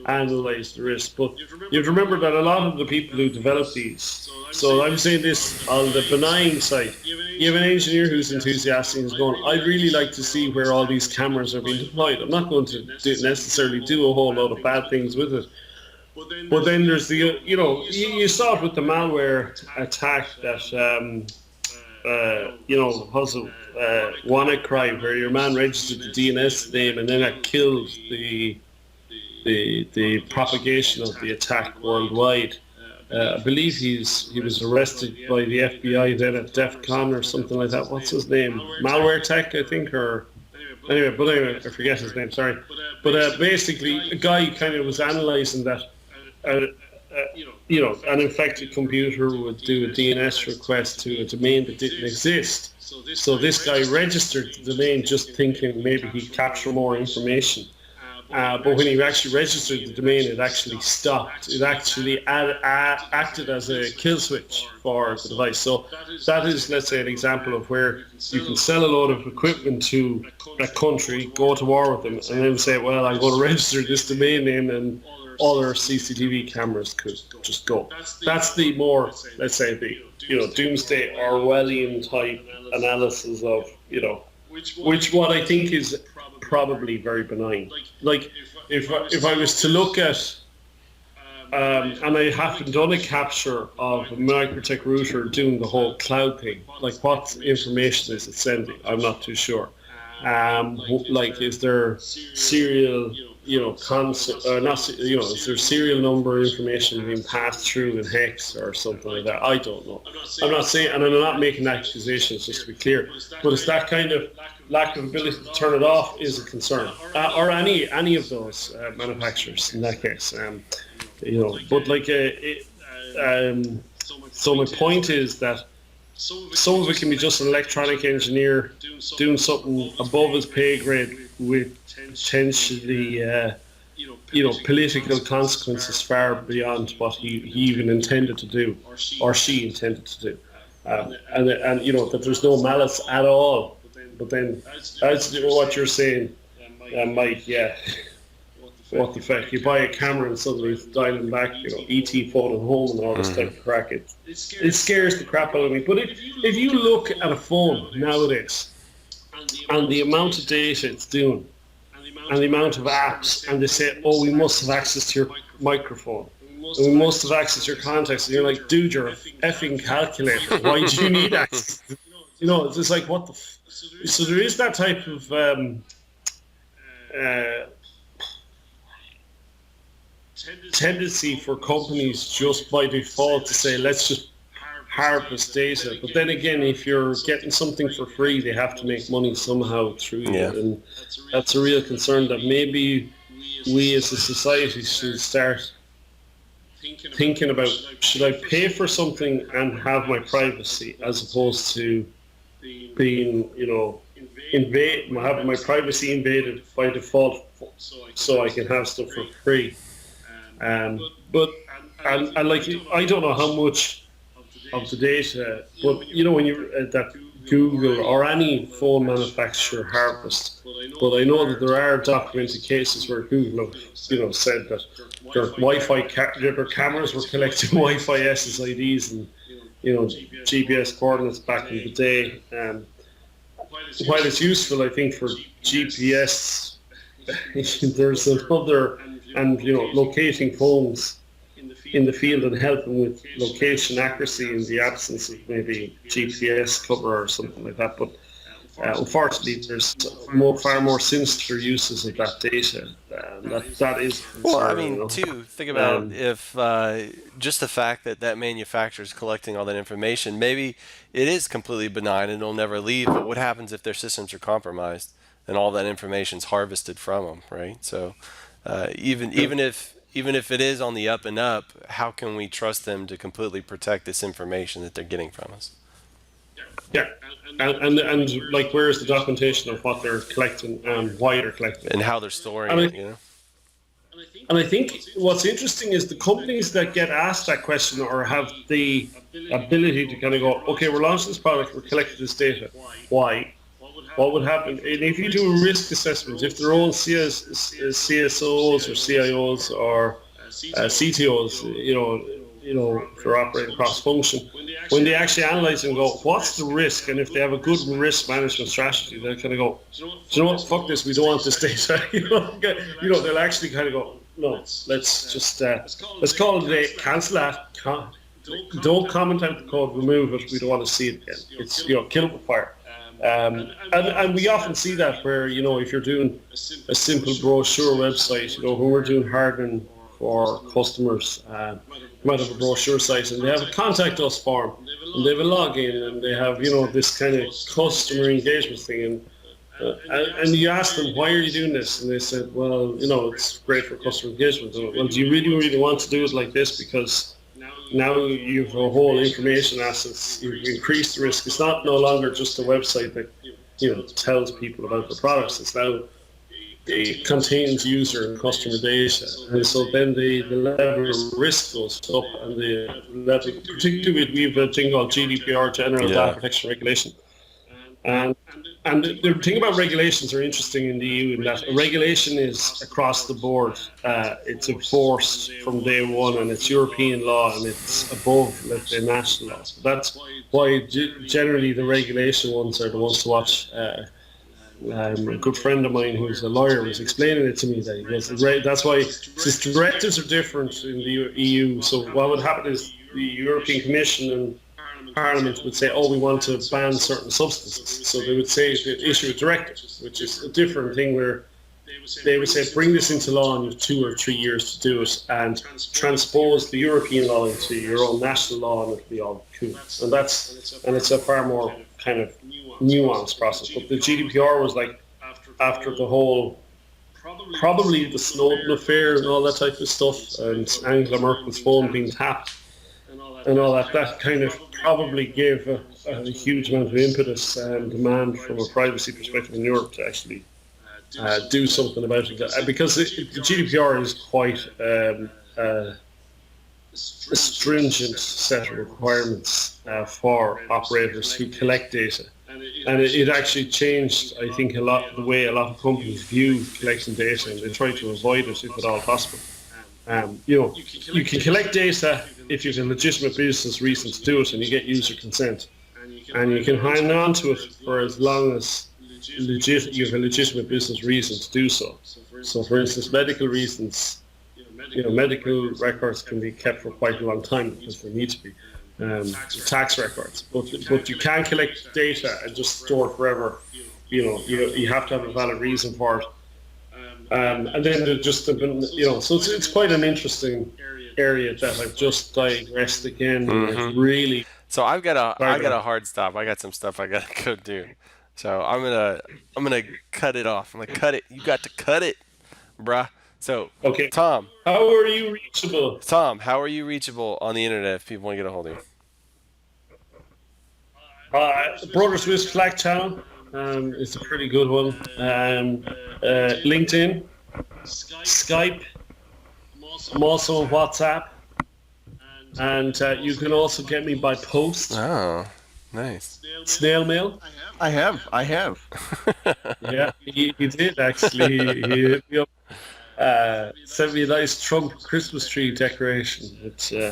[SPEAKER 4] analyze the risk? But you have to remember that a lot of the people who develop these. So I'm saying this on the benign side. You have an engineer who's enthusiastic and is going, I'd really like to see where all these cameras are being deployed. I'm not going to necessarily do a whole lot of bad things with it. But then there's the, you saw it with the malware attack that, WannaCry, where your man registered the DNS name and then it killed the propagation of the attack worldwide. I believe he was arrested by the FBI then at DEF CON or something like that. What's his name? Malware Tech, I think, or Anyway, I forget his name. Sorry, but basically, a guy kind of was analysing that. An infected computer would do a DNS request to a domain that didn't exist. So this guy registered the domain just thinking maybe he'd capture more information. But when he actually registered the domain, it actually stopped. It actually acted as a kill switch for the device. So that is, let's say, an example of where you can sell a load of equipment to a country, go to war with them, and then say, well, I'm going to register this domain name and other CCTV cameras could just go. That's the more, let's say, the doomsday Orwellian type analysis of, which what I think is probably very benign. Like if I was to look at, and I haven't done a capture of a Microtech router doing the whole cloud thing. Like what information is it sending? I'm not too sure. Like is there serial is there serial number information being passed through in hex or something like that? I don't know. I'm not saying, and I'm not making accusations, just to be clear, but it's that kind of lack of ability to turn it off is a concern, or any of those manufacturers in that case. But like, so my point is that some of it can be just an electronic engineer doing something above his pay grade with potentially, political consequences far beyond what he even intended to do, or she intended to do, and that there's no malice at all. But then, as what you're saying, Mike, what the fuck? You buy a camera and suddenly it's dialing back, ET phone at home and all this type of crack. It scares the crap out of me. But if you look at a phone nowadays and the amount of data it's doing and the amount of apps, and they say, oh, we must have access to your microphone, and we must have access to your contacts, and you're like, dude, you're a effing calculator. Why do you need access? It's just like, what the so there is that type of tendency for companies just by default to say, let's just harvest data. But then again, if you're getting something for free, they have to make money somehow through it. And that's a real concern that maybe we as a society should start thinking about, should I pay for something and have my privacy as opposed to being, having my privacy invaded by default so I can have stuff for free. But like, I don't know how much of the data, but when you're at that Google or any phone manufacturer harvest, but I know that there are documented cases where Google have, said that their their cameras were collecting Wi-Fi SSIDs and GPS coordinates back in the day. While it's useful, I think, for GPS, there's another, and locating phones in the field and helping with location accuracy in the absence of maybe GPS cover or something like that. But unfortunately, there's far more sinister uses of that data. That is concerning.
[SPEAKER 1] Well, I mean, too, think about if just the fact that manufacturer is collecting all that information, maybe it is completely benign and it'll never leave, but what happens if their systems are compromised and all that information is harvested from them, right? So even if it is on the up and up, how can we trust them to completely protect this information that they're getting from us?
[SPEAKER 4] Yeah, and like, where is the documentation of what they're collecting and why they're collecting
[SPEAKER 1] and how they're storing it?
[SPEAKER 4] And I think what's interesting is the companies that get asked that question or have the ability to kind of go, okay, we're launching this product, we're collecting this data. Why? What would happen? And if you do a risk assessment, if their own CSOs or CIOs or CTOs, if they're operating cross-function, when they actually analyze and go, what's the risk? And if they have a good risk management strategy, they'll kind of go, do you know what, fuck this, we don't want this data. They'll actually kind of go, no, let's just, let's call it a day, cancel that, don't comment out the code, remove it, we don't want to see it again. It's, kill it with fire. And we often see that where, if you're doing a simple brochure website, when we're doing hardening for customers, you might have a brochure site and they have a contact us form and they have a login and they have, this kind of customer engagement thing. And you ask them, why are you doing this? And they said, well, it's great for customer engagement. Well, do you really, really want to do it like this? Because now you've a whole information assets. You've increased the risk. It's not no longer just a website that tells people about the products. It's now it contains user and customer data, and so then the level of risk goes up, and the level, particularly we have a thing called GDPR, General Data Protection Regulation, and the thing about regulations are interesting in the EU in that a regulation is across the board. It's enforced from day one, and it's European law, and it's above, let's say, national law. So that's why generally the regulation ones are the ones to watch. A good friend of mine who's a lawyer was explaining it to me that he goes, that's why since directives are different in the EU. So what would happen is the European Commission and Parliament would say, oh, we want to ban certain substances. So they would say issue a directive, which is a different thing where they would say bring this into law and you have 2 or 3 years to do it and transpose the European law into your own national law and it'll be all cool. And it's a far more kind of nuanced process. But the GDPR was like after the whole, probably the Snowden affair and all that type of stuff, and Angela Merkel's phone being tapped and all that kind of probably gave a huge amount of impetus and demand from a privacy perspective in Europe to actually do something about it. Because the GDPR is quite a stringent set of requirements for operators who collect data. And it actually changed, I think, a lot the way a lot of companies view collecting data, and they try to avoid it if at all possible. You can collect data if you have a legitimate business reason to do it, and you get user consent, and you can hang on to it for as long as you have a legitimate business reason to do so. So, for instance, medical reasons, medical records can be kept for quite a long time because they need to be. Tax records, but you can't collect data and just store it forever. You have to have a valid reason for it. And then there's just been, so it's quite an interesting area that I've just digressed again. It's really.
[SPEAKER 1] So I got a hard stop. I got some stuff I gotta go do. So I'm gonna cut it off. I'm gonna cut it. You got to cut it, bruh. So
[SPEAKER 4] okay,
[SPEAKER 1] Tom.
[SPEAKER 4] How are you reachable?
[SPEAKER 1] Tom, how are you reachable on the internet if people want to get a hold of you?
[SPEAKER 2] The
[SPEAKER 4] TheBrothersWISP Slack channel is a pretty good one. LinkedIn, Skype, I'm also on WhatsApp, and you can also get me by post.
[SPEAKER 1] Oh, nice.
[SPEAKER 4] Snail mail.
[SPEAKER 5] I have.
[SPEAKER 4] Yeah, he did actually. He hit me up. Sent me a nice Trump Christmas tree decoration,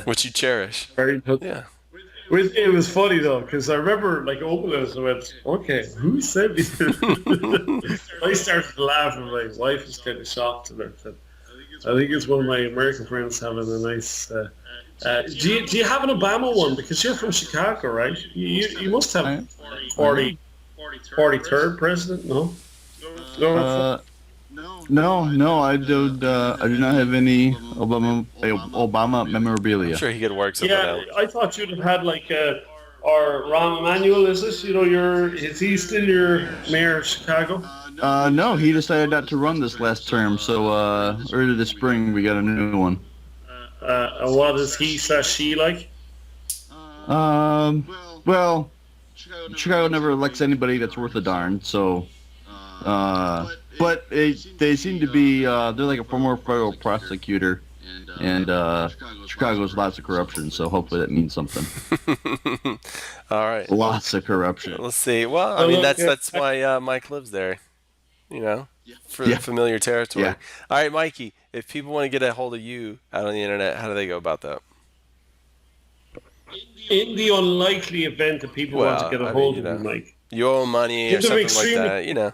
[SPEAKER 1] which you cherish.
[SPEAKER 4] Very good.
[SPEAKER 1] Yeah.
[SPEAKER 4] It was funny though, because I remember opening it and I went, okay, who sent me this? I started to laugh and my wife was kind of shocked, and I said, I think it's one of my American friends having a nice. Do you have an Obama one? Because you're from Chicago, right? You must have 43rd president, no?
[SPEAKER 5] No, I do not have any Obama memorabilia.
[SPEAKER 1] I'm sure he could work something out.
[SPEAKER 4] Yeah, I thought you'd have had or Rahm Emanuel, is this? Is he still your mayor of Chicago?
[SPEAKER 5] No, he decided not to run this last term, so early this spring we got a new one.
[SPEAKER 4] And what is he/she like?
[SPEAKER 5] Well, Chicago never elects anybody that's worth a darn, so. But they seem to be, they're like a former federal prosecutor, and Chicago's lots of corruption, so hopefully that means something.
[SPEAKER 1] All right.
[SPEAKER 5] Lots of corruption.
[SPEAKER 1] Let's see. Well, I mean, that's why Mike lives there, familiar territory.
[SPEAKER 5] Yeah.
[SPEAKER 1] All right, Mikey, if people want to get a hold of you out on the internet, how do they go about that?
[SPEAKER 4] In the unlikely event that people want to get a hold of you, Mike.
[SPEAKER 1] You owe money or something like that,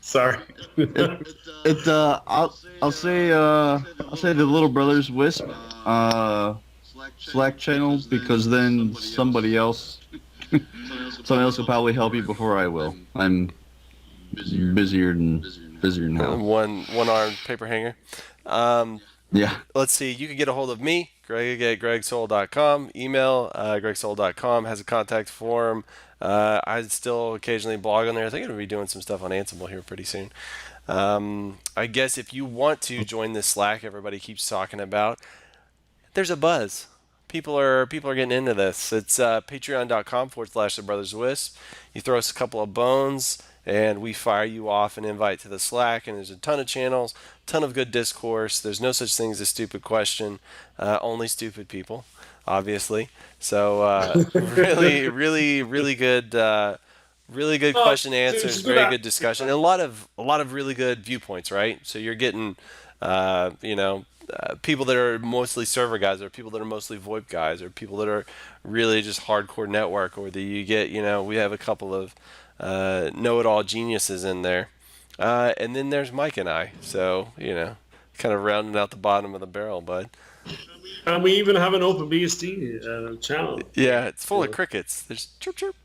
[SPEAKER 4] Sorry.
[SPEAKER 5] It's I'll say the Little Brothers Wisp Slack channel, because then somebody else will probably help you before I will. I'm busier now.
[SPEAKER 1] One-armed paper hanger.
[SPEAKER 5] Yeah.
[SPEAKER 1] Let's see. You can get a hold of me, Greg at gregsoul.com. Email gregsoul.com has a contact form. I still occasionally blog on there. I think I'm going to be doing some stuff on Ansible here pretty soon. I guess if you want to join this Slack everybody keeps talking about, there's a buzz. People are getting into this. It's patreon.com/TheBrothersWISP. You throw us a couple of bones, and we fire you off an invite to the Slack. And there's a ton of channels, ton of good discourse. There's no such thing as a stupid question. Only stupid people, obviously. So really, really, really good. Really good question and answers, very good discussion, and a lot of really good viewpoints, right? So you're getting, people that are mostly server guys, or people that are mostly VoIP guys, or people that are really just hardcore network, or that you get, we have a couple of know-it-all geniuses in there, and then there's Mike and I. So kind of rounding out the bottom of the barrel, bud.
[SPEAKER 4] And we even have an OpenBSD channel.
[SPEAKER 1] Yeah, it's full of crickets. There's chirp chirp.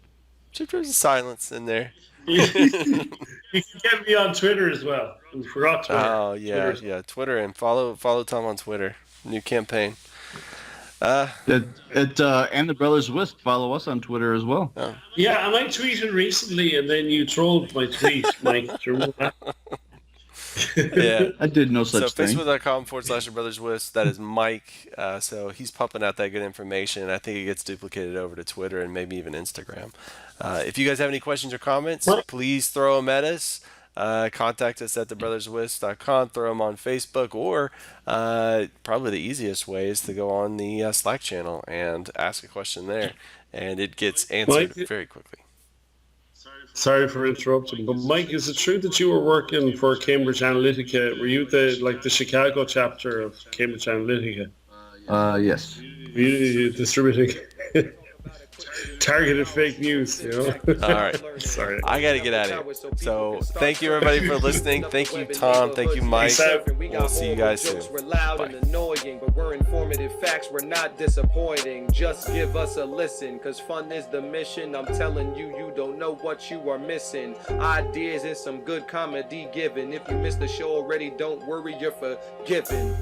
[SPEAKER 1] There's silence in there.
[SPEAKER 4] You can get me on Twitter as well. We forgot Twitter.
[SPEAKER 1] Oh yeah, Twitter, and follow Tom on Twitter. New campaign.
[SPEAKER 5] And the Brothers Wisp, follow us on Twitter as well.
[SPEAKER 1] Oh.
[SPEAKER 4] Yeah, and I tweeted recently, and then you trolled my tweet, Mike. Do you remember that?
[SPEAKER 1] Yeah,
[SPEAKER 5] I did no such thing.
[SPEAKER 1] So facebook.com/TheBrothersWISP. That is Mike. So he's pumping out that good information, and I think it gets duplicated over to Twitter and maybe even Instagram. If you guys have any questions or comments, please throw them at us. Contact us at TheBrothersWISP.com. Throw them on Facebook, or probably the easiest way is to go on the Slack channel and ask a question there, and it gets answered very quickly.
[SPEAKER 4] Sorry for interrupting, but Mike, is it true that you were working for Cambridge Analytica? Were you the Chicago chapter of Cambridge Analytica?
[SPEAKER 5] Yes.
[SPEAKER 4] Were you distributing targeted fake news?
[SPEAKER 1] All right.
[SPEAKER 4] Sorry.
[SPEAKER 1] I got to get out of here. So thank you everybody for listening. Thank you, Tom. Thank you, Mike. We'll see you guys soon.
[SPEAKER 3] We're loud and annoying, but we're informative facts. We're not disappointing. Just give us a listen, cause fun is the mission. I'm telling you, you don't know what you are missing. Ideas and some good comedy given. If you missed the show already, don't worry, you're forgiven.